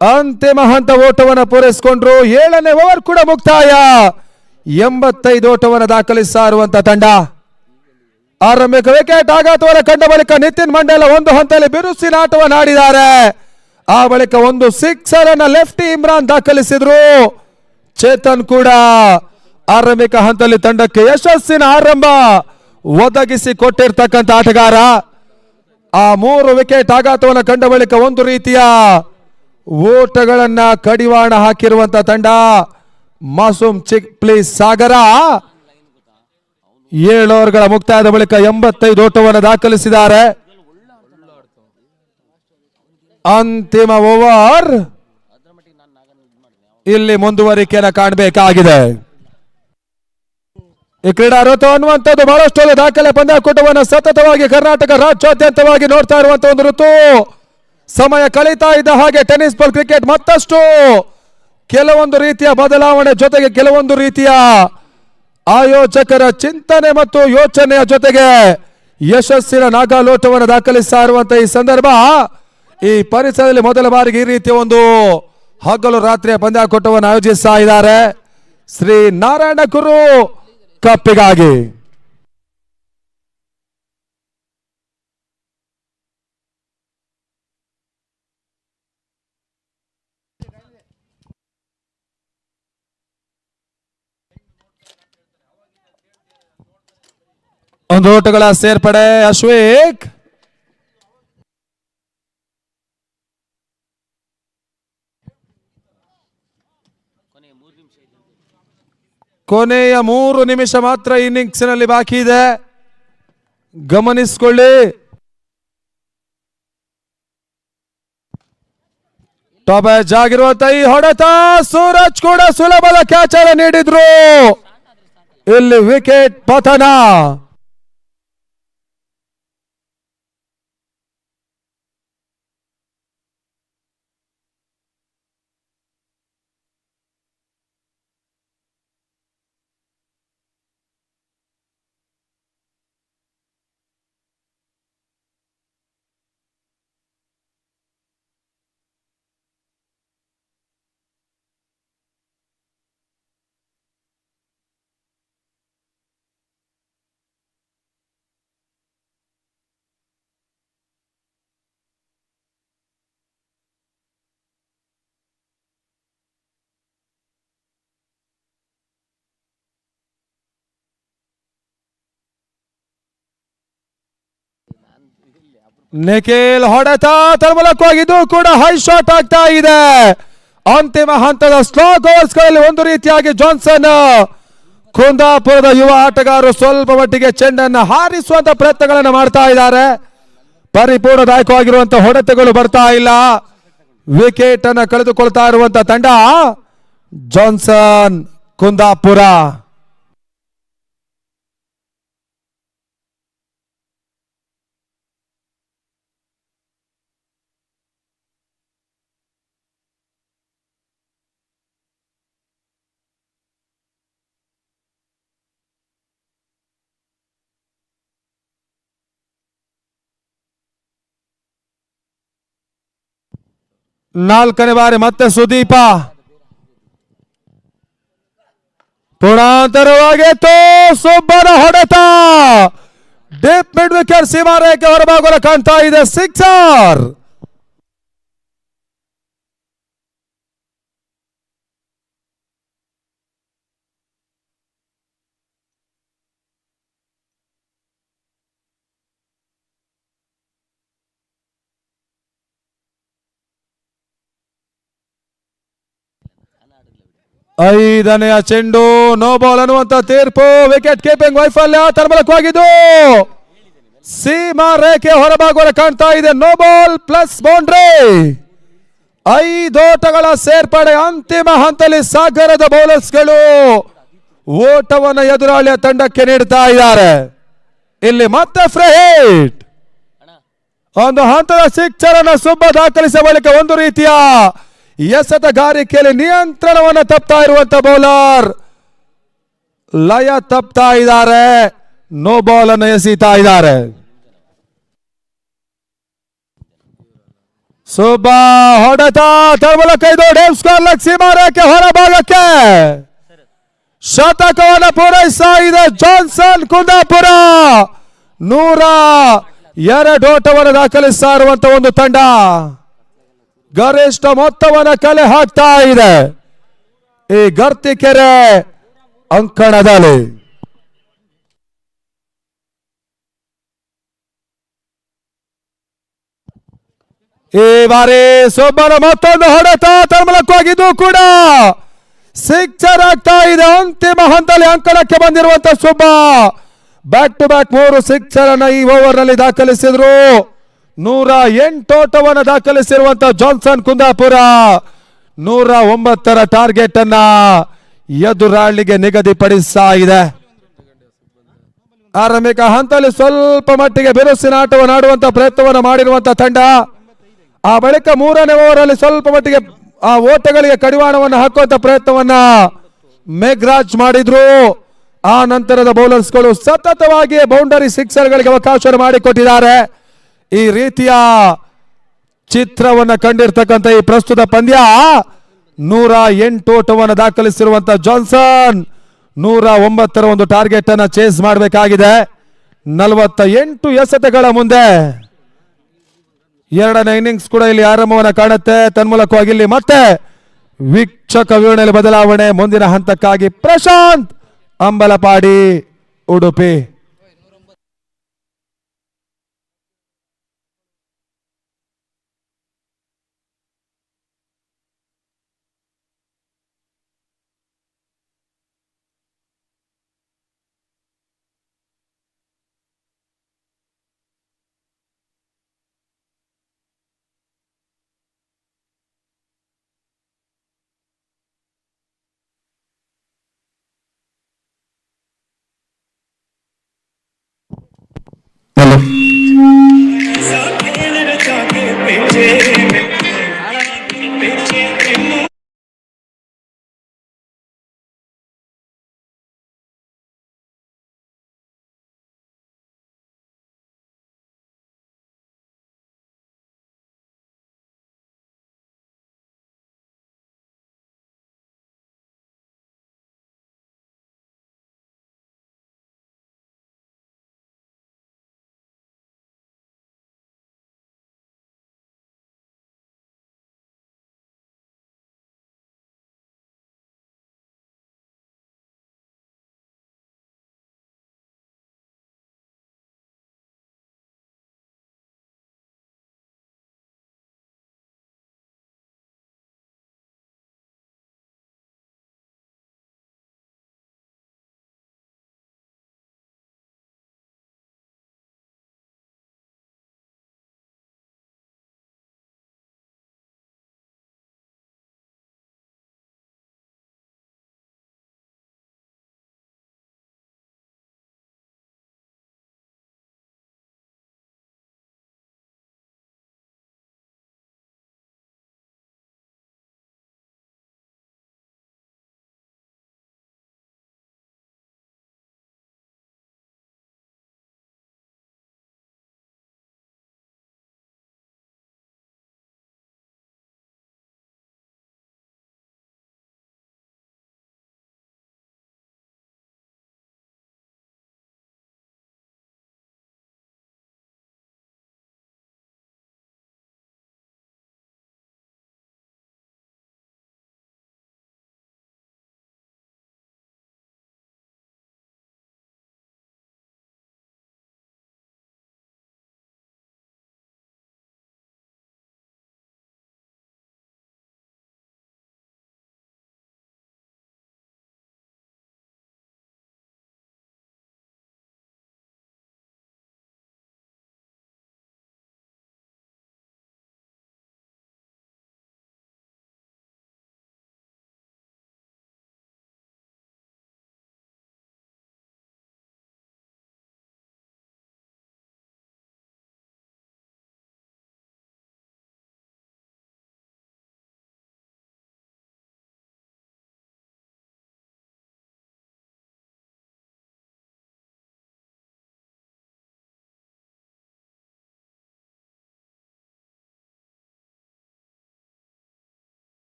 Speaker 2: ಅಂತಿಮ ಹಂತ ಓಟವನ್ನು ಪೂರೈಸಿಕೊಂಡ್ರು. 7ನೇ ಓವರ್ ಕೂಡ ಮುಕ್ತಾಯ. 85 ಓಟವನ್ನು ದಾಖಲಿಸಿರುವಂತ ತಂಡ. ಆರಂಭಿಕ ವಿಕೆಟ್ ಆಘಾತವನ್ನು ಕಂಡ ಬಳಿಕ ನಿತಿನ್ ಮಂಡಲ ಒಂದು ಹಂತದಲ್ಲಿ ಬಿರುಸಿನ ಆಟವನ್ನು ಆಡಿದ್ದಾರೆ. ಆ ಬಳಿಕ ಒಂದು ಸಿಕ್ಸರ್ ಅನ್ನ ಲೆಫ್ಟಿ ಇಮ್ರಾನ್ ದಾಖಲಿಸಿದ್ರು. ಚೇತನ್ ಕೂಡ ಆರಂಭಿಕ ಹಂತದಲ್ಲಿ ತಂಡಕ್ಕೆ ಯಶಸ್ಸಿನ ಆರಂಭ ಒದಗಿಸಿ ಕೊಟ್ಟಿರ್ತಕ್ಕಂಥ ಆಟಗಾರ. ಆ 3 ವಿಕೆಟ್ ಆಘಾತವನ್ನು ಕಂಡ ಬಳಿಕ ಒಂದು ರೀತಿಯ ಓಟಗಳನ್ನ ಕಡಿವಾಣ ಹಾಕಿರುವಂತ ತಂಡ. ಮಾಸೂಮ್ ಚಿಕ್ಪ್ಲಿ ಸಾಗರ 7 ಓವರ್ಗಳ ಮುಕ್ತಾಯದ ಬಳಿಕ 85 ಓಟವನ್ನು ದಾಖಲಿಸಿದ್ದಾರೆ. ಅಂತಿಮ ಓವರ್ ಇಲ್ಲಿ ಮುಂದುವರಿಕೆಯನ್ನು ಕಾಣಬೇಕಾಗಿದೆ. ಈ ಕ್ರೀಡಾ ಋತು ಅನ್ನುವಂಥದ್ದು ಬಹಳಷ್ಟು ದಾಖಲೆ ಪಂದ್ಯಾಕೂಟವನ್ನು ಸತತವಾಗಿ ಕರ್ನಾಟಕ ರಾಜ್ಯಾದ್ಯಂತವಾಗಿ ನೋಡ್ತಾ ಇರುವಂತಹ ಒಂದು ಋತು. ಸಮಯ ಕಳೀತಾ ಇದ್ದ ಹಾಗೆ ಟೆನ್ನಿಸ್ ಬಾಲ್ ಕ್ರಿಕೆಟ್ ಮತ್ತಷ್ಟು ಕೆಲವೊಂದು ರೀತಿಯ ಬದಲಾವಣೆ ಜೊತೆಗೆ ಕೆಲವೊಂದು ರೀತಿಯ ಆಯೋಜಕರ ಚಿಂತನೆ ಮತ್ತು ಯೋಚನೆಯ ಜೊತೆಗೆ ಯಶಸ್ಸಿನ ನಾಗಾಲೋಟವನ್ನು ದಾಖಲಿಸ್ತಾ ಇರುವಂತಹ ಈ ಸಂದರ್ಭ, ಈ ಪರಿಸರದಲ್ಲಿ ಮೊದಲ ಬಾರಿಗೆ ಈ ರೀತಿಯ ಒಂದು ಹಗಲು ರಾತ್ರಿಯ ಪಂದ್ಯಾಕೂಟವನ್ನು ಆಯೋಜಿಸ್ತಾ ಇದ್ದಾರೆ. ಶ್ರೀ ನಾರಾಯಣ ಗುರು ಕಪ್ಪಿಗಾಗಿ ಒಂದು ಓಟಗಳ ಸೇರ್ಪಡೆ. ಅಶ್ವೇಕ್ ಕೊನೆಯ 3 ನಿಮಿಷ ಮಾತ್ರ ಇನ್ನಿಂಗ್ಸ್ ನಲ್ಲಿ ಬಾಕಿ ಇದೆ, ಗಮನಿಸಿಕೊಳ್ಳಿ. ಟಾಪ್ ಎಡ್ಜ್ ಆಗಿರುವಂತ ಈ ಹೊಡೆತ, ಸೂರಜ್ ಕೂಡ ಸುಲಭದ ಕ್ಯಾಚ್ ಅನ್ನು ನೀಡಿದ್ರು. ಇಲ್ಲಿ ವಿಕೆಟ್ ಪತನ. ನಿಖಿಲ್ ಹೊಡೆತ ತನ್ಮೂಲಕವಾಗಿದ್ದು ಕೂಡ ಹೈ ಶಾಟ್ ಆಗ್ತಾ ಇದೆ. ಅಂತಿಮ ಹಂತದ ಸ್ಲಾಗ್ ಓವರ್ಸ್ ಗಳಲ್ಲಿ ಒಂದು ರೀತಿಯಾಗಿ ಜಾನ್ಸನ್ ಕುಂದಾಪುರದ ಯುವ ಆಟಗಾರರು ಸ್ವಲ್ಪ ಮಟ್ಟಿಗೆ ಚೆಂಡನ್ನು ಹಾರಿಸುವಂತ ಪ್ರಯತ್ನಗಳನ್ನು ಮಾಡ್ತಾ ಇದ್ದಾರೆ. ಪರಿಪೂರ್ಣದಾಯಕವಾಗಿರುವಂತಹ ಹೊಡೆತಗಳು ಬರ್ತಾ ಇಲ್ಲ. ವಿಕೆಟ್ ಅನ್ನು ಕಳೆದುಕೊಳ್ತಾ ಇರುವಂತಹ ತಂಡ ಜಾನ್ಸನ್ ಕುಂದಾಪುರ. ನಾಲ್ಕನೇ ಬಾರಿ ಮತ್ತೆ ಸುದೀಪ ಪುಣಾಂತರವಾಗಿತ್ತು. ಸುಬ್ಬನ ಹೊಡೆತ ಡೀಪ್ ಮಿಡ್ ವಿಕೆಟ್ ಸೀಮಾರೇಖೆ ಹೊರಭಾಗದಲ್ಲಿ ಕಾಣ್ತಾ ಇದೆ. ಸಿಕ್ಸರ್. ಐದನೆಯ ಚೆಂಡು ನೋ ಬಾಲ್ ಅನ್ನುವಂತ ತೀರ್ಪು. ವಿಕೆಟ್ ಕೀಪಿಂಗ್ ವೈಫಲ್ಯ ತನ್ಮೂಲಕವಾಗಿದ್ದು ಸೀಮಾ ರೇಖೆ ಹೊರಭಾಗವನ್ನು ಕಾಣ್ತಾ ಇದೆ. No ball plus boundary. 5 ಓಟಗಳ ಸೇರ್ಪಡೆ. ಅಂತಿಮ ಹಂತದಲ್ಲಿ ಸಾಗರದ ಬೌಲರ್ಸ್ಗಳು ಓಟವನ್ನು ಎದುರಾಳಿಯ ತಂಡಕ್ಕೆ ನೀಡ್ತಾ ಇದ್ದಾರೆ. ಇಲ್ಲಿ ಮತ್ತೆ ಫ್ರೀ ಹಿಟ್. ಒಂದು ಹಂತದ ಸಿಕ್ಸರ್ ಅನ್ನು ಸುಬ್ಬ ದಾಖಲಿಸಿದ ಬಳಿಕ ಒಂದು ರೀತಿಯ ಎಸೆತಗಾರಿಕೆಯಲ್ಲಿ ನಿಯಂತ್ರಣವನ್ನು ತಪ್ತಾ ಇರುವಂತ ಬೌಲರ್ ಲಯ ತಪ್ತಾ ಇದ್ದಾರೆ. ನೋ ಬಾಲ್ ಅನ್ನು ಎಸೀತಾ ಇದ್ದಾರೆ. ಸುಬ್ಬ ಹೊಡೆತ ತಳಮೂಲಕ ಇದು ಡೇವ್ ಸ್ಕಾರ್ಲಕ್ ಸೀಮಾ ರೇಖೆ ಹೊರಭಾಗಕ್ಕೆ ಶತಕವನ್ನು ಪೂರೈಸ್ತಾ ಇದೆ ಜಾನ್ಸನ್ ಕುಂದಾಪುರ. 102 ಓಟವನ್ನು ದಾಖಲಿಸ್ತಾ ಇರುವಂತ ಒಂದು ತಂಡ ಗರಿಷ್ಠ ಮೊತ್ತವನ್ನು ಕಲೆ ಹಾಕ್ತಾ ಇದೆ ಈ ಗರ್ತಿಕೆರೆ ಅಂಕಣದಲ್ಲಿ. ಈ ಬಾರಿ ಸೊಬ್ಬನ ಮತ್ತೊಂದು ಹೊಡೆತ ತನ್ಮೂಲಕವಾಗಿದ್ದು ಕೂಡ ಸಿಕ್ಸರ್ ಆಗ್ತಾ ಇದೆ. ಅಂತಿಮ ಹಂತದಲ್ಲಿ ಅಂಕಣಕ್ಕೆ ಬಂದಿರುವಂತ Subba back to back 3 sixer ಅನ್ನ ಈ ಓವರ್ ನಲ್ಲಿ ದಾಖಲಿಸಿದ್ರು. 108 ಓಟವನ್ನು ದಾಖಲಿಸಿರುವಂತ ಜಾನ್ಸನ್ ಕುಂದಾಪುರ 109ರ ಟಾರ್ಗೆಟ್ ಅನ್ನ ಎದುರಾಳಿಗೆ ನಿಗದಿಪಡಿಸ್ತಾ ಇದೆ. ಆರಂಭಿಕ ಹಂತದಲ್ಲಿ ಸ್ವಲ್ಪ ಮಟ್ಟಿಗೆ ಬಿರುಸಿನ ಆಟವನ್ನು ಆಡುವಂತ ಪ್ರಯತ್ನವನ್ನು ಮಾಡಿರುವಂತಹ ತಂಡ ಆ ಬಳಿಕ 3ನೇ ಓವರ್ ಅಲ್ಲಿ ಸ್ವಲ್ಪ ಮಟ್ಟಿಗೆ ಆ ಓಟಗಳಿಗೆ ಕಡಿವಾಣವನ್ನು ಹಾಕುವಂತ ಪ್ರಯತ್ನವನ್ನ ಮೇಘರಾಜ್ ಮಾಡಿದ್ರು. ಆ ನಂತರದ ಬೌಲರ್ಸ್ಗಳು ಸತತವಾಗಿ ಬೌಂಡರಿ ಸಿಕ್ಸರ್ಗಳಿಗೆ ಅವಕಾಶ ಮಾಡಿಕೊಟ್ಟಿದ್ದಾರೆ. ಈ ರೀತಿಯ ಚಿತ್ರವನ್ನು ಕಂಡಿರ್ತಕ್ಕಂಥ ಈ ಪ್ರಸ್ತುತ ಪಂದ್ಯ 108 ಓಟವನ್ನು ದಾಖಲಿಸಿರುವಂತಹ ಜಾನ್ಸನ್ 109ರ ಒಂದು ಟಾರ್ಗೆಟ್ ಅನ್ನ ಚೇಸ್ ಮಾಡಬೇಕಾಗಿದೆ. 48 ಎಸೆತಗಳ ಮುಂದೆ 2ನೇ ಇನ್ನಿಂಗ್ಸ್ ಕೂಡ ಇಲ್ಲಿ ಆರಂಭವನ್ನು ಕಾಣುತ್ತೆ. ತನ್ಮೂಲಕವಾಗಿ ಇಲ್ಲಿ ಮತ್ತೆ ವೀಕ್ಷಕ ವಿವರಣೆಯಲ್ಲಿ ಬದಲಾವಣೆ. ಮುಂದಿನ ಹಂತಕ್ಕಾಗಿ ಪ್ರಶಾಂತ್ ಅಂಬಲಪಾಡಿ, ಉಡುಪಿ.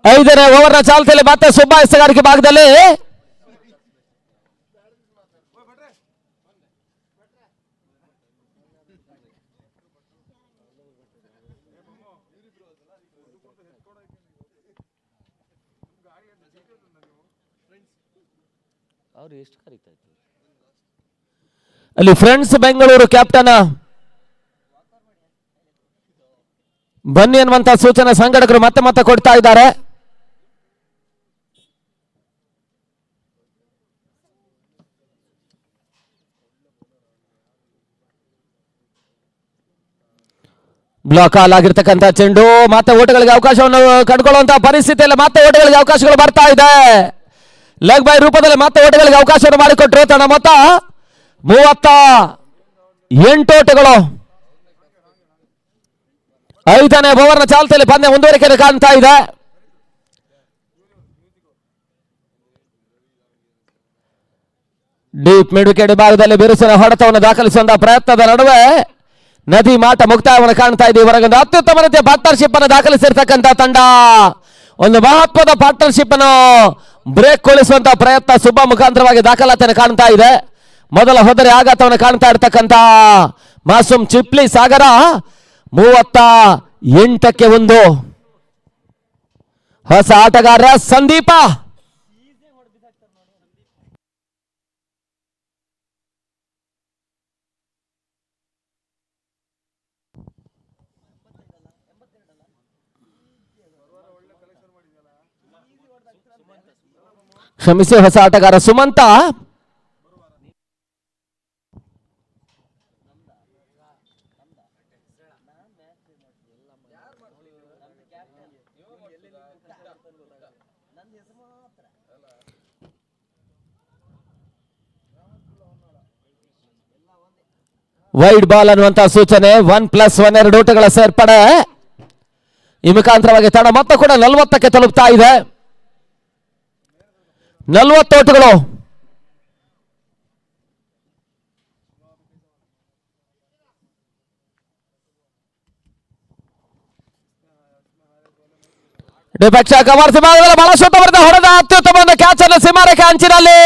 Speaker 3: 5ನೇ ಓವರ್ನ ಚಾಲ್ತಿಯಲ್ಲಿ ಮತ್ತೆ ಸುಬ್ಬ ಎಸಗಾರಿಕೆ ಭಾಗದಲ್ಲಿ ಅಲ್ಲಿ ಫ್ರೆಂಡ್ಸ್ ಬೆಂಗಳೂರು ಕ್ಯಾಪ್ಟನ್ ಬನ್ನಿ ಅನ್ನುವಂತ ಸೂಚನೆ ಸಂಘಟಕರು ಮತ್ತೆ ಮತ್ತೆ ಕೊಡ್ತಾ ಇದ್ದಾರೆ. ಬ್ಲಾಕ್ ಆಲ್ ಆಗಿರ್ತಕ್ಕಂಥ ಚೆಂಡು ಮತ್ತೆ ಓಟಗಳಿಗೆ ಅವಕಾಶವನ್ನು ಕಂಡುಕೊಳ್ಳುವಂತಹ ಪರಿಸ್ಥಿತಿಯಲ್ಲಿ ಮತ್ತೆ ಓಟಗಳಿಗೆ ಅವಕಾಶಗಳು ಬರ್ತಾ ಇದೆ. ಲೆಗ್ ಬೈ ರೂಪದಲ್ಲಿ ಮತ್ತೆ ಓಟಗಳಿಗೆ ಅವಕಾಶವನ್ನು ಮಾಡಿಕೊಟ್ರು. ತನ್ನ ಮೊತ್ತ 38 ಓಟಗಳು. 5ನೇ ಓವರ್ನ ಚಾಲ್ತಿಯಲ್ಲಿ ಪಂದ್ಯ ಮುಂದುವರಿಕೆ ಕಾಣ್ತಾ ಇದೆ. ಡೀಪ್ ಮಿಡ್ ವಿಕೆಟ್ ಭಾಗದಲ್ಲಿ ಬಿರುಸಿನ ಹೊಡೆತವನ್ನು ದಾಖಲಿಸುವಂತಹ ಪ್ರಯತ್ನದ ನಡುವೆ ನದಿ ಮಾಟ ಮುಕ್ತಾಯವನ್ನು ಕಾಣ್ತಾ ಇದೆ. ಹೊರಗೊಂದು ಅತ್ಯುತ್ತಮ ರೀತಿಯ ಪಾರ್ಟ್ನರ್ಶಿಪ್ ಅನ್ನು ದಾಖಲಿಸಿರ್ತಕ್ಕಂಥ ತಂಡ ಒಂದು ಮಹತ್ವದ ಪಾರ್ಟ್ನರ್ಶಿಪ್ ಅನ್ನು ಬ್ರೇಕ್ ಕೊಳಿಸುವಂತಹ ಪ್ರಯತ್ನ ಸುಬ್ಬ ಮುಖಾಂತರವಾಗಿ ದಾಖಲಾತಿಯನ್ನು ಕಾಣ್ತಾ ಇದೆ. ಮೊದಲ ಹೊದರೆ ಆಘಾತವನ್ನು ಕಾಣ್ತಾ ಇರ್ತಕ್ಕಂಥ ಮಾಸೂಮ್ ಚಿಪ್ಲಿ ಸಾಗರ 38ಕ್ಕೆ 1. ಹೊಸ ಆಟಗಾರ ಸಂದೀಪ ಕ್ಷಮಿಸಿ, ಹೊಸ ಆಟಗಾರ ಸುಮಂತ ವೈಡ್ ಬಾಲ್ ಅನ್ನುವಂತಹ ಸೂಚನೆ. 1+1 2 ಓಟಗಳ ಸೇರ್ಪಡೆ. ಈ ಮುಖಾಂತರವಾಗಿ ತಂಡ ಮೊತ್ತ ಕೂಡ 40ಕ್ಕೆ ತಲುಪ್ತಾ ಇದೆ. 40 ಓಟಗಳು. ಡಿಪಕ್ಷ ಕವರ್ ಸಿಂಹದಲ್ಲಿ ಬಹಳ ಶುದ್ಧವಾದ ಹೊಡೆದ ಅತ್ಯುತ್ತಮವಾದ ಕ್ಯಾಚ್ ಅನ್ನು ಸೀಮಾರೇಖೆ ಅಂಚಿನಲ್ಲಿ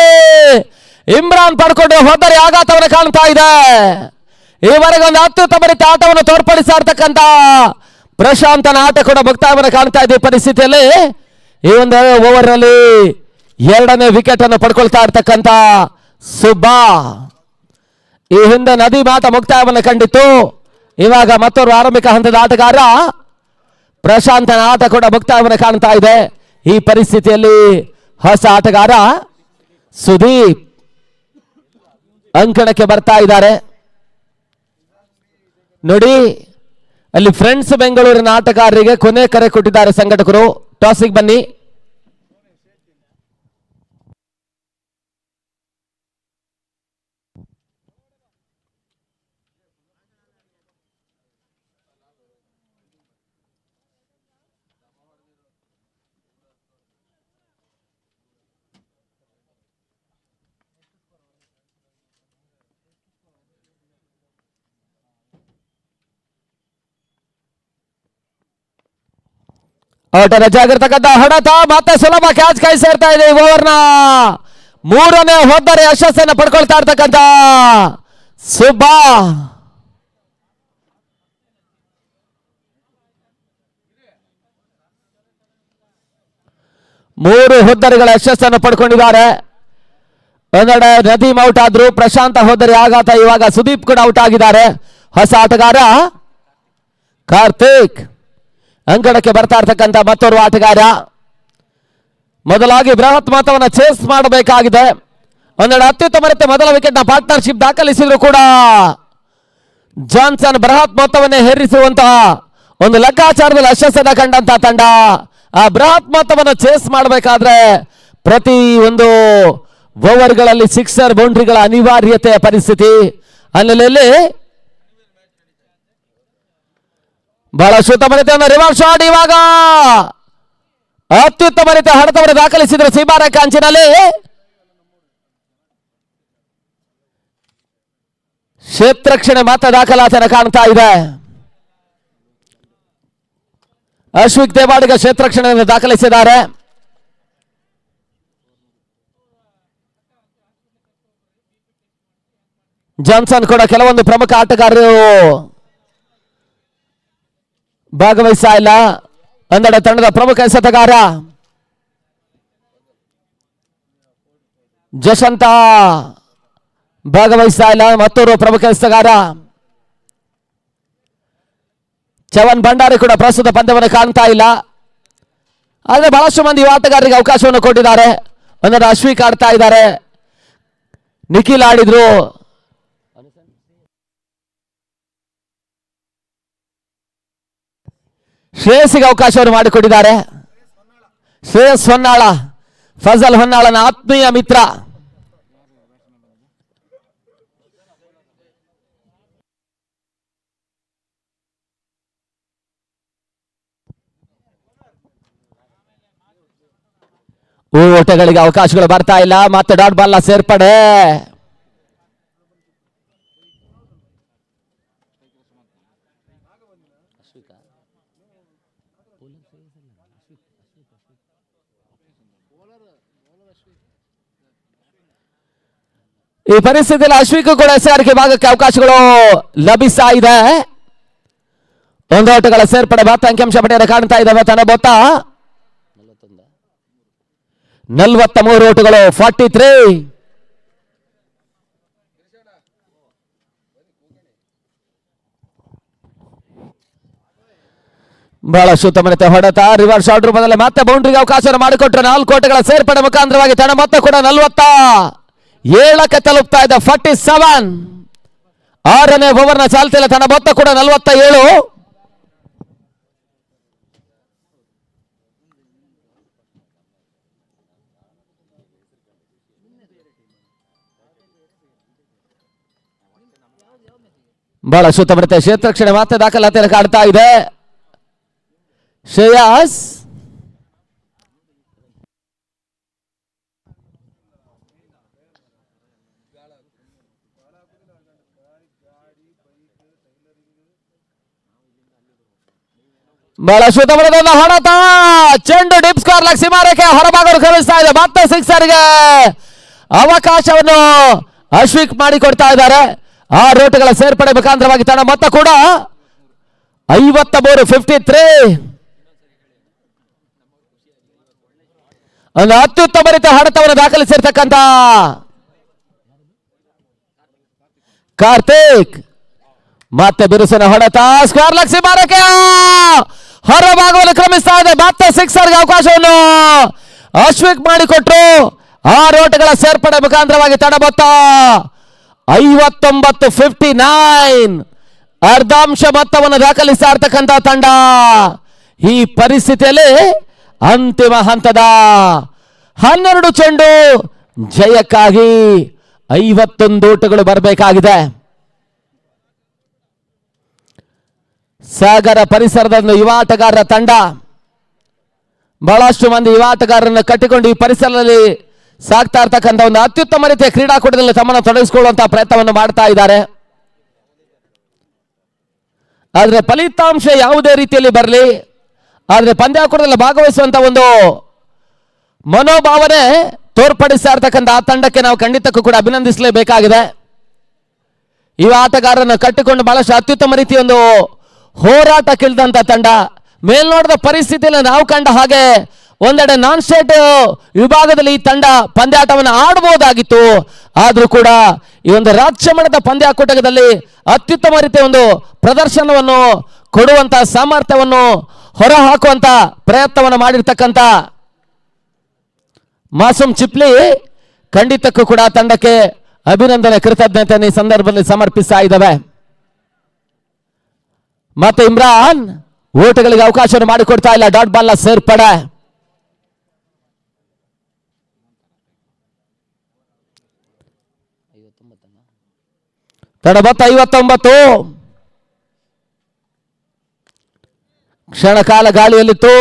Speaker 3: ಇಮ್ರಾನ್ ಪಡ್ಕೊಂಡು ಹೋದರೆ ಆಘಾತವನ್ನು ಕಾಣ್ತಾ ಇದೆ. ಈವರೆಗೆ ಒಂದು ಅತ್ಯುತ್ತಮ ರೀತಿಯ ಆಟವನ್ನು ತೋರ್ಪಡಿಸ್ತಾ ಇರ್ತಕ್ಕಂಥ ಪ್ರಶಾಂತನ ಆಟ ಕೂಡ ಮುಕ್ತಾಯವನ್ನು ಕಾಣ್ತಾ ಇದೆ. ಪರಿಸ್ಥಿತಿಯಲ್ಲಿ ಈ ಒಂದು ಓವರ್ ನಲ್ಲಿ 2ನೇ ವಿಕೆಟ್ ಅನ್ನು ಪಡ್ಕೊಳ್ತಾ ಇರ್ತಕ್ಕಂಥ ಸುಬ್ಬಾ. ಈ ಹಿಂದೆ ನದಿ ಮಾಟ ಮುಕ್ತಾಯವನ್ನು ಕಂಡಿತ್ತು. ಇವಾಗ ಮತ್ತೊಬ್ಬರು ಆರಂಭಿಕ ಹಂತದ ಆಟಗಾರ ಪ್ರಶಾಂತನ ಆಟ ಕೂಡ ಮುಕ್ತಾಯವನ್ನು ಕಾಣ್ತಾ ಇದೆ. ಈ ಪರಿಸ್ಥಿತಿಯಲ್ಲಿ ಹೊಸ ಆಟಗಾರ ಸುದೀಪ್ ಅಂಕಣಕ್ಕೆ ಬರ್ತಾ ಇದ್ದಾರೆ. ನೋಡಿ, ಅಲ್ಲಿ ಫ್ರೆಂಡ್ಸ್ ಬೆಂಗಳೂರಿನ ಆಟಗಾರರಿಗೆ ಕೊನೆ ಕರೆ ಕೊಟ್ಟಿದ್ದಾರೆ ಸಂಘಟಕರು. ಟಾಸಿಗೆ ಬನ್ನಿ. ಔಟ ರಜೆ ಆಗಿರ್ತಕ್ಕಂಥ ಹೊಡೆತ ಮತ್ತೆ ಸುಲಭ ಕ್ಯಾಚ್ ಕೈ ಸೇರ್ತಾ ಇದೆ. ಈ ಓವರ್ನ 3ನೇ ಹೋದರೆ ಯಶಸ್ಸನ್ನು ಪಡ್ಕೊಳ್ತಾ ಇರ್ತಕ್ಕಂಥ ಸುಬ್ಬಾ. ಮೂರು ಹೋದರಿಗಳ ಯಶಸ್ಸನ್ನು ಪಡ್ಕೊಂಡಿದ್ದಾರೆ. ಒಂದೆಡೆ ನದೀಮ್ ಔಟ್ ಆದ್ರು, ಪ್ರಶಾಂತ ಹೋದರೆ ಆಘಾತ. ಇವಾಗ ಸುದೀಪ್ ಕೂಡ ಔಟ್ ಆಗಿದ್ದಾರೆ. ಹೊಸ ಆಟಗಾರ ಕಾರ್ತಿಕ್ ಅಂಕಣಕ್ಕೆ ಬರ್ತಾ ಇರ್ತಕ್ಕಂಥ ಮತ್ತೋರ್ವ ಆಟಗಾರ. ಮೊದಲಾಗಿ ಬೃಹತ್ ಮೊತ್ತವನ್ನು ಚೇಸ್ ಮಾಡಬೇಕಾಗಿದೆ. ಒಂದೆಡೆ ಅತ್ಯುತ್ತಮ ರೀತಿಯ ಮೊದಲ ವಿಕೆಟ್ ನ ಪಾರ್ಟ್ನರ್ಶಿಪ್ ದಾಖಲಿಸಿದ್ರು ಕೂಡ ಜಾನ್ಸನ್ ಬೃಹತ್ ಮೊತ್ತವನ್ನೇ ಹೇರಿಸುವಂತಹ ಒಂದು ಲೆಕ್ಕಾಚಾರದಲ್ಲಿ ಯಶಸ್ಸನ್ನ ಕಂಡಂತಹ ತಂಡ. ಆ ಬೃಹತ್ ಮೊತ್ತವನ್ನು ಚೇಸ್ ಮಾಡಬೇಕಾದ್ರೆ ಪ್ರತಿ ಒಂದು ಓವರ್ಗಳಲ್ಲಿ ಸಿಕ್ಸರ್ ಬೌಂಡ್ರಿಗಳ ಅನಿವಾರ್ಯತೆಯ ಪರಿಸ್ಥಿತಿ. ಅನ್ನಲ್ಲಿ ಬಹಳ ಶುದ್ಧ ರೀತಿಯ ರಿವರ್ಸ್ ಶಾಟ್. ಇವಾಗ ಅತ್ಯುತ್ತಮ ರೀತಿಯ ಹೊಡೆತವನ್ನು ದಾಖಲಿಸಿದ್ರು ಸೀಮಾರೇಖೆ ಅಂಚಿನಲ್ಲಿ. ಕ್ಷೇತ್ರ ರಕ್ಷಣೆ ಮಾತ್ರ ದಾಖಲಾತಿಯನ್ನು ಕಾಣ್ತಾ ಇದೆ. ಅಶ್ವಿಕ್ ದೇವಾಡಿಗ ಕ್ಷೇತ್ರ ರಕ್ಷಣೆಯನ್ನು ದಾಖಲಿಸಿದ್ದಾರೆ. ಜಾನ್ಸನ್ ಕೂಡ ಕೆಲವೊಂದು ಪ್ರಮುಖ ಆಟಗಾರರು ಭಾಗವಹಿಸ್ತಾ ಇಲ್ಲ. ಒಂದೆಡೆ ತಂಡದ ಪ್ರಮುಖ ಎಸೆತಗಾರ ಜಶಂತ ಭಾಗವಹಿಸ್ತಾ ಇಲ್ಲ. ಮತ್ತೂರು ಪ್ರಮುಖ ಎಸೆತಗಾರ ಚವನ್ ಭಂಡಾರಿ ಕೂಡ ಪ್ರಸ್ತುತ ಪಂದ್ಯವನ್ನು ಕಾಣ್ತಾ ಇಲ್ಲ. ಆದರೆ ಬಹಳಷ್ಟು ಮಂದಿ ಯುವ ಆಟಗಾರರಿಗೆ ಅವಕಾಶವನ್ನು ಕೊಟ್ಟಿದ್ದಾರೆ. ಒಂದೆಡೆ ಅಶ್ವಿಕ್ ಆಡ್ತಾ ಇದ್ದಾರೆ, ನಿಖಿಲ್ ಆಡಿದ್ರು, ಶ್ರೇಯಸ್ಸಿಗೆ ಅವಕಾಶವನ್ನು ಮಾಡಿಕೊಟ್ಟಿದ್ದಾರೆ. ಶ್ರೇಯಸ್ ಹೊನ್ನಾಳ, ಫಜಲ್ ಹೊನ್ನಾಳನ ಆತ್ಮೀಯ ಮಿತ್ರ. ಓಟಗಳಿಗೆ ಅವಕಾಶಗಳು ಬರ್ತಾ ಇಲ್ಲ. ಮತ್ತೆ ಡಾಟ್ ಬಾಲ್ ಸೇರ್ಪಡೆ. ಈ ಪರಿಸ್ಥಿತಿಯಲ್ಲಿ ಅಶ್ವಿಕ್ ಕೂಡ ಎಸೆಗಾರಿಕೆ ಭಾಗಕ್ಕೆ ಅವಕಾಶಗಳು ಲಭಿಸ್ತಾ ಇದೆ. ಒಂದು ಓಟಗಳ ಸೇರ್ಪಡೆ ಮಾತ್ರ ಅಂಕಿಅಂಶ ಪಡೆಯಲು ಕಾಣ್ತಾ ಇದ್ದಾವೆ. ತನ್ನ ಮೊತ್ತ 43 ಓಟಗಳು, 43. ಬಹಳಷ್ಟು ಉತ್ತಮತೆ ಹೊಡೆತ. ರಿವರ್ಸ್ ಶಾಟ್ ರೂಪದಲ್ಲಿ ಮತ್ತೆ ಬೌಂಡ್ರಿಗೆ ಅವಕಾಶವನ್ನು ಮಾಡಿಕೊಟ್ರು. 4 ಓಟಗಳ ಸೇರ್ಪಡೆ ಮುಖಾಂತರವಾಗಿ ತನ್ನ ಮೊತ್ತ ಕೂಡ 47ಕ್ಕೆ ತಲುಪ್ತಾ ಇದೆ. 47. 6ನೇ ಓವರ್ನ ಚಾಲ್ತಿಯಲ್ಲಿ ತನ್ನ ಮೊತ್ತ ಕೂಡ 47. ಬಹಳ ಸುತ್ತಮುತ್ತ ಕ್ಷೇತ್ರ ರಕ್ಷಣೆ ಮತ್ತೆ ದಾಖಲಾತಿಯನ್ನು ಕಾಡ್ತಾ ಇದೆ. ಶ್ರೇಯಸ್ ಬಹಳ ಸುತ್ತಮುತ್ತದ ಹೊಡೆತ. ಚೆಂಡು ಡಿಪ್ ಸ್ಕೋರ್ ಲಕ್ಷಿ ಮಾರಕ್ಕೆ ಹೊರಭಾಗವನ್ನು ಕ್ರಮಿಸ್ತಾ ಇದೆ. ಮತ್ತೆ ಸಿಕ್ಸರ್ಗೆ ಅವಕಾಶವನ್ನು ಅಶ್ವಿಕ್ ಮಾಡಿಕೊಡ್ತಾ ಇದ್ದಾರೆ. 6 ಓಟಗಳ ಸೇರ್ಪಡೆ ಮುಖಾಂತರವಾಗಿ ತನ್ನ ಮೊತ್ತ ಕೂಡ 53, 53. ಒಂದು ಅತ್ಯುತ್ತಮ ರೀತಿಯ ಹೊಡೆತವನ್ನು ದಾಖಲಿಸಿರ್ತಕ್ಕಂಥ ಕಾರ್ತಿಕ್. ಮತ್ತೆ ಬಿರುಸಿನ ಹೊಡೆತ. ಸ್ಕ್ವೇರ್ ಲಕ್ಷಿ ಮಾರಕ್ಕೆ ಹೊರಭಾಗವನ್ನು ಕ್ರಮಿಸ್ತಾ ಇದೆ. ಮತ್ತೆ ಸಿಕ್ಸರ್ಗೆ ಅವಕಾಶವನ್ನು ಅಶ್ವಿಕ್ ಮಾಡಿಕೊಟ್ರು. 6 ಓಟಗಳ ಸೇರ್ಪಡೆ ಮುಖಾಂತರವಾಗಿ ತಡ ಮೊತ್ತ 59, 59. ಅರ್ಧಾಂಶ ಮೊತ್ತವನ್ನು ದಾಖಲಿಸ್ತಾ ಇರ್ತಕ್ಕಂಥ ತಂಡ ಈ ಪರಿಸ್ಥಿತಿಯಲ್ಲಿ ಅಂತಿಮ ಹಂತದ 12 ಚೆಂಡು ಜಯಕ್ಕಾಗಿ 51 ಓಟಗಳು ಬರಬೇಕಾಗಿದೆ. ಸಾಗರ ಪರಿಸರದ ಒಂದು ಯುವ ಆಟಗಾರರ ತಂಡ ಬಹಳಷ್ಟು ಮಂದಿ ಯುವ ಆಟಗಾರರನ್ನು ಕಟ್ಟಿಕೊಂಡು ಈ ಪರಿಸರದಲ್ಲಿ ಸಾಗ್ತಾ ಇರ್ತಕ್ಕಂಥ ಒಂದು ಅತ್ಯುತ್ತಮ ರೀತಿಯ ಕ್ರೀಡಾಕೂಟದಲ್ಲಿ ತಮ್ಮನ್ನು ತೊಡಗಿಸಿಕೊಳ್ಳುವಂತಹ ಪ್ರಯತ್ನವನ್ನು ಮಾಡ್ತಾ ಇದ್ದಾರೆ. ಆದರೆ ಫಲಿತಾಂಶ ಯಾವುದೇ ರೀತಿಯಲ್ಲಿ ಬರಲಿ, ಆದರೆ ಪಂದ್ಯಾಕೂಟದಲ್ಲಿ ಭಾಗವಹಿಸುವಂತ ಒಂದು ಮನೋಭಾವನೆ ತೋರ್ಪಡಿಸ್ತಾ ಇರ್ತಕ್ಕಂಥ ಆ ತಂಡಕ್ಕೆ ನಾವು ಖಂಡಿತಕ್ಕೂ ಕೂಡ ಅಭಿನಂದಿಸಲೇಬೇಕಾಗಿದೆ. ಯುವ ಆಟಗಾರರನ್ನು ಕಟ್ಟಿಕೊಂಡು ಬಹಳಷ್ಟು ಅತ್ಯುತ್ತಮ ರೀತಿಯ ಒಂದು ಹೋರಾಟಕ್ಕಿಳಿದಂತ ತಂಡ. ಮೇಲ್ನೋಟದ ಪರಿಸ್ಥಿತಿಯಲ್ಲಿ ನಾವು ಕಂಡ ಹಾಗೆ ಒಂದೆಡೆ ನಾನ್ ಸ್ಟೇಟ್ ವಿಭಾಗದಲ್ಲಿ ಈ ತಂಡ ಪಂದ್ಯಾಟವನ್ನು ಆಡಬಹುದಾಗಿತ್ತು. ಆದರೂ ಕೂಡ ಈ ಒಂದು ರಾಜ್ಯ ಮಟ್ಟದ ಪಂದ್ಯಾಕೂಟದಲ್ಲಿ ಅತ್ಯುತ್ತಮ ರೀತಿಯ ಒಂದು ಪ್ರದರ್ಶನವನ್ನು ಕೊಡುವಂತ ಸಾಮರ್ಥ್ಯವನ್ನು ಹೊರಹಾಕುವಂತ ಪ್ರಯತ್ನವನ್ನು ಮಾಡಿರ್ತಕ್ಕಂಥ ಮಾಸೂಮ್ ಚಿಪ್ಲಿ ಖಂಡಿತಕ್ಕೂ ಕೂಡ ತಂಡಕ್ಕೆ ಅಭಿನಂದನೆ, ಕೃತಜ್ಞತೆಯನ್ನು ಈ ಸಂದರ್ಭದಲ್ಲಿ ಸಮರ್ಪಿಸ್ತಾ ಇದ್ದಾವೆ. ಮತ್ತೆ ಇಮ್ರಾನ್ ಓಟಗಳಿಗೆ ಅವಕಾಶವನ್ನು ಮಾಡಿಕೊಡ್ತಾ ಇಲ್ಲ. ಡಾಟ್ ಬಾಲ್ ಸೇರ್ಪಡೆ. ತಡ ಮೊತ್ತ 59. ಕ್ಷಣ ಕಾಲ ಗಾಳಿಯಲ್ಲಿತ್ತು.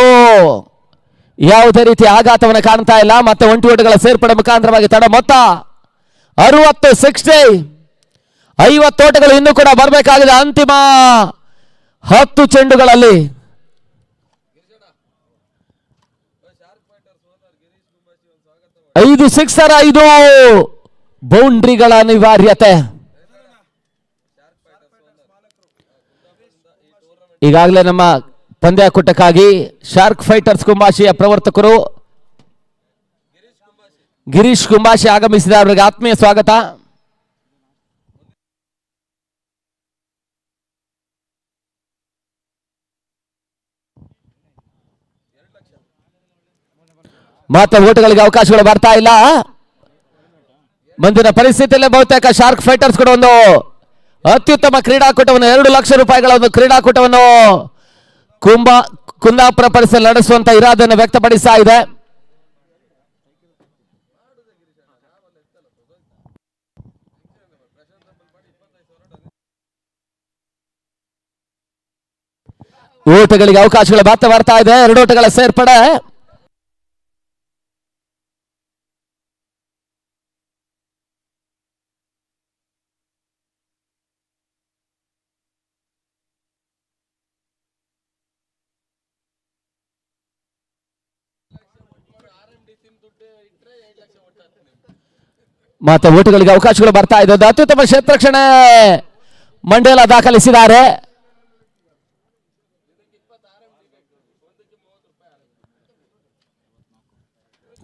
Speaker 3: ಯಾವುದೇ ರೀತಿಯ ಆಘಾತವನ್ನು ಕಾಣ್ತಾ ಇಲ್ಲ. ಮತ್ತೆ 1 ಓಟಗಳ ಸೇರ್ಪಡೆ ಮುಖಾಂತರವಾಗಿ ತಡ ಮೊತ್ತ 60, 60. 50 ಓಟಗಳು ಇನ್ನೂ ಕೂಡ ಬರಬೇಕಾಗಿದೆ ಅಂತಿಮ 10 ಚೆಂಡುಗಳಲ್ಲಿ. 5 ಸಿಕ್ಸರ್ 5 ಬೌಂಡ್ರಿಗಳ ಅನಿವಾರ್ಯತೆ. ಈಗಾಗಲೇ ನಮ್ಮ ಪಂದ್ಯಾಕೂಟಕ್ಕಾಗಿ ಶಾರ್ಕ್ ಫೈಟರ್ಸ್ ಕುಂಬಾಶಿಯ ಪ್ರವರ್ತಕರು ಗಿರೀಶ್ ಕುಂಬಾಶಿ ಆಗಮಿಸಿದ ಅವರಿಗೆ ಆತ್ಮೀಯ ಸ್ವಾಗತ. ಮತ್ತೆ ಓಟುಗಳಿಗೆ ಅವಕಾಶಗಳು ಬರ್ತಾ ಇಲ್ಲ. ಮುಂದಿನ ಪರಿಸ್ಥಿತಿಯಲ್ಲಿ ಬಹುತೇಕ ಶಾರ್ಕ್ ಫೈಟರ್ಸ್ ಕೂಡ ಒಂದು ಅತ್ಯುತ್ತಮ ಕ್ರೀಡಾಕೂಟವನ್ನು 2 ಲಕ್ಷ ರೂಪಾಯಿಗಳ ಒಂದು ಕ್ರೀಡಾಕೂಟವನ್ನು ಕುಂದಾಪುರ ಪರಿಸರ ನಡೆಸುವಂತ ಇರಾದನ್ನು ವ್ಯಕ್ತಪಡಿಸ್ತಾ ಇದೆ. ಓಟಗಳಿಗೆ ಅವಕಾಶಗಳು ಬರ್ತಾ ಇದೆ. 2 ಓಟಗಳ ಸೇರ್ಪಡೆ. ಮತ್ತೆ ಓಟುಗಳಿಗೆ ಅವಕಾಶಗಳು ಬರ್ತಾ ಇದೆ. ಅತ್ಯುತ್ತಮ ಕ್ಷೇತ್ರರಕ್ಷಣೆ ಮಂಡೇಲ ದಾಖಲಿಸಿದ್ದಾರೆ.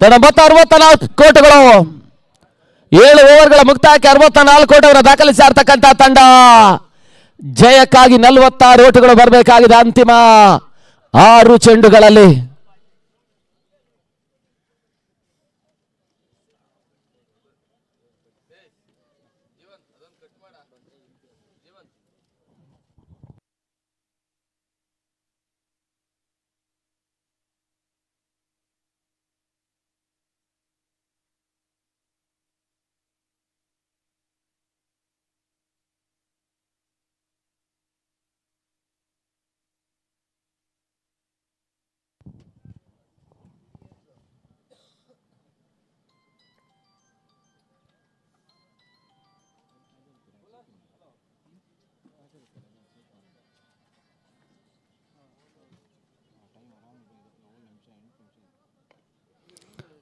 Speaker 3: ತನ್ನ 64 ಕೋಟುಗಳು 7 ಓವರ್ಗಳ ಮುಕ್ತಾಯಕ್ಕೆ 64 ಕೋಟುಗಳನ್ನು ದಾಖಲಿಸಿರ್ತಕ್ಕಂಥ ತಂಡ ಜಯಕ್ಕಾಗಿ 46 ಓಟುಗಳು ಬರಬೇಕಾಗಿದೆ ಅಂತಿಮ 6 ಚೆಂಡುಗಳಲ್ಲಿ.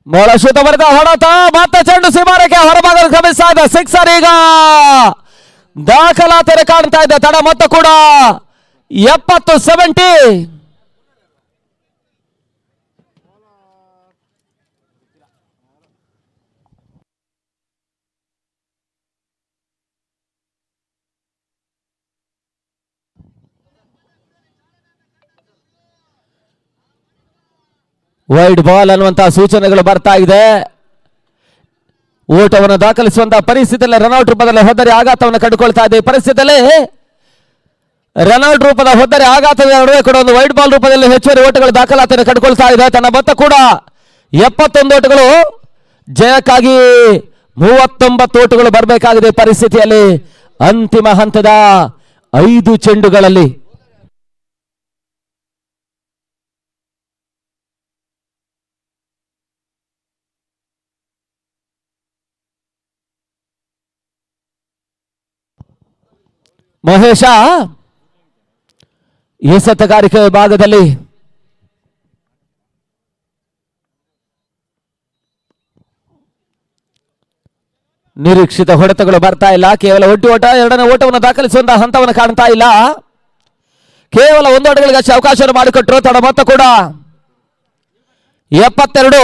Speaker 3: ಮೊಳ ಶುದ್ಧವರ್ಗ ಹೊಡೆತ ಮತ್ತೆ ಚೆಂಡು ಸೀಮಾರೆಗೆ ಹೊರಭಾಗದಲ್ಲಿ ಗಮನಿಸ್ತಾ ಇದೆ. ಸಿಕ್ಸರ್ ಈಗ ದಾಖಲಾತಿಯಲ್ಲಿ ಕಾಣ್ತಾ ಇದೆ. ತಡ ಮೊತ್ತ ಕೂಡ 70-70. ವೈಡ್ ಬಾಲ್ ಅನ್ನುವಂತಹ ಸೂಚನೆಗಳು ಬರ್ತಾ ಇದೆ. ಓಟವನ್ನು ದಾಖಲಿಸುವಂತಹ ಪರಿಸ್ಥಿತಿಯಲ್ಲಿ ರನ್ಔಟ್ ರೂಪದಲ್ಲಿ ಹೊದ್ದರಿ ಆಘಾತವನ್ನು ಕಂಡುಕೊಳ್ತಾ ಇದೆ. ಈ ಪರಿಸ್ಥಿತಿಯಲ್ಲಿ ರನ್ಔಟ್ ರೂಪದ ಹೊದ್ದರಿ ಆಘಾತದ ನಡುವೆ ಕೂಡ ಒಂದು ವೈಡ್ ಬಾಲ್ ರೂಪದಲ್ಲಿ ಹೆಚ್ಚುವರಿ ಓಟಗಳು ದಾಖಲಾತಿಯನ್ನು ಕಂಡುಕೊಳ್ತಾ ಇದೆ. ತನ್ನ ಮೊತ್ತ ಕೂಡ 71 ಓಟಗಳು. ಜಯಕ್ಕಾಗಿ 39 ಓಟಗಳು ಬರಬೇಕಾಗಿದೆ ಪರಿಸ್ಥಿತಿಯಲ್ಲಿ ಅಂತಿಮ ಹಂತದ 5 ಚೆಂಡುಗಳಲ್ಲಿ. ಮಹೇಶ ಎಸೆತಗಾರಿಕೆ ವಿಭಾಗದಲ್ಲಿ ನಿರೀಕ್ಷಿತ ಹೊಡೆತಗಳು ಬರ್ತಾ ಇಲ್ಲ. ಕೇವಲ ಒಟ್ಟು ಓಟ, 2ನೇ ಓಟವನ್ನು ದಾಖಲಿಸುವಂತಹ ಹಂತವನ್ನು ಕಾಣ್ತಾ ಇಲ್ಲ. ಕೇವಲ 1 ಓಟಗಳಿಗೆ ಅಷ್ಟೇ ಅವಕಾಶವನ್ನು ಮಾಡಿಕೊಟ್ರು. ತಡ ಮೊತ್ತ ಕೂಡ 72.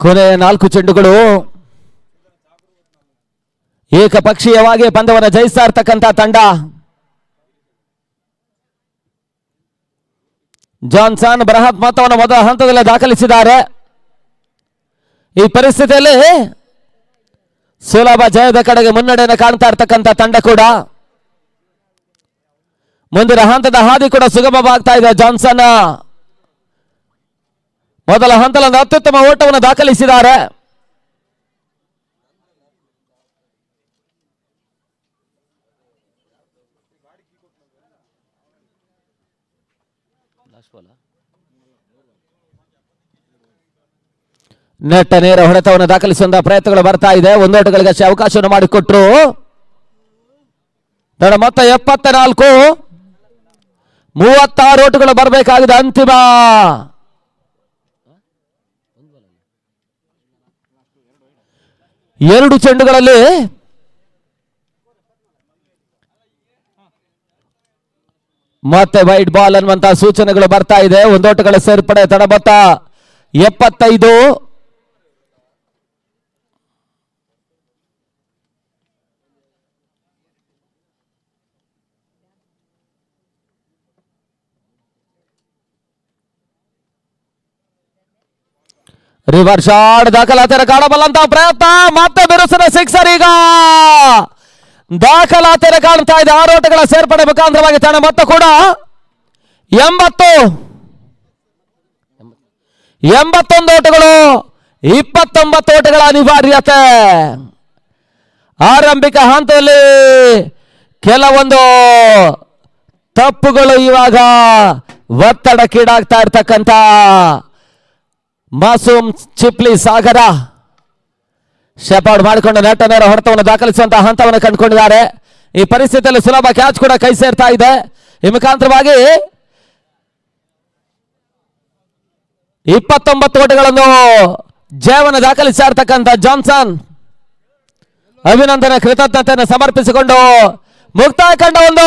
Speaker 3: ಕೊನೆಯ 4 ಚೆಂಡುಗಳು ಏಕಪಕ್ಷೀಯವಾಗಿ ಪಂದ್ಯವನ್ನು ಜಯಿಸ್ತಾ ಇರ್ತಕ್ಕಂಥ ತಂಡ. ಜಾನ್ಸನ್ ಬೃಹತ್ ಮೊತ್ತವನ್ನು ಮೊದಲ ಹಂತದಲ್ಲಿ ದಾಖಲಿಸಿದ್ದಾರೆ. ಈ ಪರಿಸ್ಥಿತಿಯಲ್ಲಿ ಸುಲಭ ಜಯದ ಕಡೆಗೆ ಮುನ್ನಡೆಯನ್ನು ಕಾಣ್ತಾ ಇರ್ತಕ್ಕಂಥ ತಂಡ ಕೂಡ ಮುಂದಿನ ಹಂತದ ಹಾದಿ ಕೂಡ ಸುಗಮವಾಗ್ತಾ ಇದೆ. ಜಾನ್ಸನ್ ಮೊದಲ ಹಂತದಲ್ಲಿ ಅತ್ಯುತ್ತಮ ಓಟವನ್ನು ದಾಖಲಿಸಿದ್ದಾರೆ. ನೆಟ್ಟ ನೇರ ಹೊಡೆತವನ್ನು ದಾಖಲಿಸುವಂತಹ ಪ್ರಯತ್ನಗಳು ಬರ್ತಾ ಇದೆ. 1 ಓಟಗಳಿಗೆ ಅವಕಾಶವನ್ನು ಮಾಡಿಕೊಟ್ರು. ತಡ ಮೊತ್ತ 74, 36 ಓಟುಗಳು ಬರಬೇಕಾಗಿದೆ. ಅಂತಿಮ 2 ಚೆಂಡುಗಳಲ್ಲಿ ಮತ್ತೆ ವೈಟ್ ಬಾಲ್ ಅನ್ನುವಂತಹ ಸೂಚನೆಗಳು ಬರ್ತಾ ಇದೆ. ಒಂದೋಟಗಳ ಸೇರ್ಪಡೆ. ತಡ ಮೊತ್ತ 75. ರಿವರ್ಸ್ ಶಾಟ್ ದಾಖಲಾತಿಯನ್ನು ಕಾಣಬಲ್ಲಂತಹ ಪ್ರಯತ್ನ. ಮತ್ತೆ ಬಿರುಸಿನ ಸಿಕ್ಸರ್. ಈಗ ದಾಖಲಾತಿಯನ್ನು ಕಾಣ್ತಾ ಇದೆ. 6 ಓಟಗಳ ಸೇರ್ಪಡೆ ಮುಖಾಂತರವಾಗಿ ತನ್ನ ಮೊತ್ತ ಕೂಡ 81 ಓಟಗಳು, 29 ಓಟಗಳ ಅನಿವಾರ್ಯತೆ. ಆರಂಭಿಕ ಹಂತದಲ್ಲಿ ಕೆಲವೊಂದು ತಪ್ಪುಗಳು ಇವಾಗ ಒತ್ತಡಕ್ಕೀಡಾಗ್ತಾ ಇರ್ತಕ್ಕಂಥ ಮಾಸೂಮ್ ಚಿಪ್ಲಿ ಸಾಗರ ಶೆಪಾರ್ಡ್ ಮಾಡಿಕೊಂಡು ನೆಟ್ ನೇರ ಹೊಡೆತವನ್ನು ದಾಖಲಿಸುವಂತಹ ಹಂತವನ್ನು ಕಂಡುಕೊಂಡಿದ್ದಾರೆ. ಈ ಪರಿಸ್ಥಿತಿಯಲ್ಲಿ ಸುಲಭ ಕ್ಯಾಚ್ ಕೂಡ ಕೈ ಸೇರ್ತಾ ಇದೆ. ಈ ಮುಖಾಂತರವಾಗಿ 29 ಓಟಗಳನ್ನು ಜಯವನ್ನು ದಾಖಲಿಸ್ತಾ ಇರ್ತಕ್ಕಂಥ ಜಾನ್ಸನ್ ಅಭಿನಂದನೆ ಕೃತಜ್ಞತೆಯನ್ನು ಸಮರ್ಪಿಸಿಕೊಂಡು ಮುಕ್ತಾಯ ಕಂಡ ಒಂದು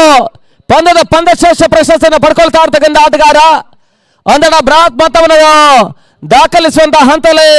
Speaker 3: ಪಂದ್ಯದ ಪಂದ್ಯಶ್ರೇಷ್ಠ ಪ್ರಶಸ್ತಿಯನ್ನು ಪಡ್ಕೊಳ್ತಾ ಇರ್ತಕ್ಕಂಥ ಆಟಗಾರ ಒಂದೆಡೆ ಬೃಹತ್ ಮೊತ್ತವನ್ನು ದಾಖಲಿಸುವಂತಹ ಹಂತದಲ್ಲಿ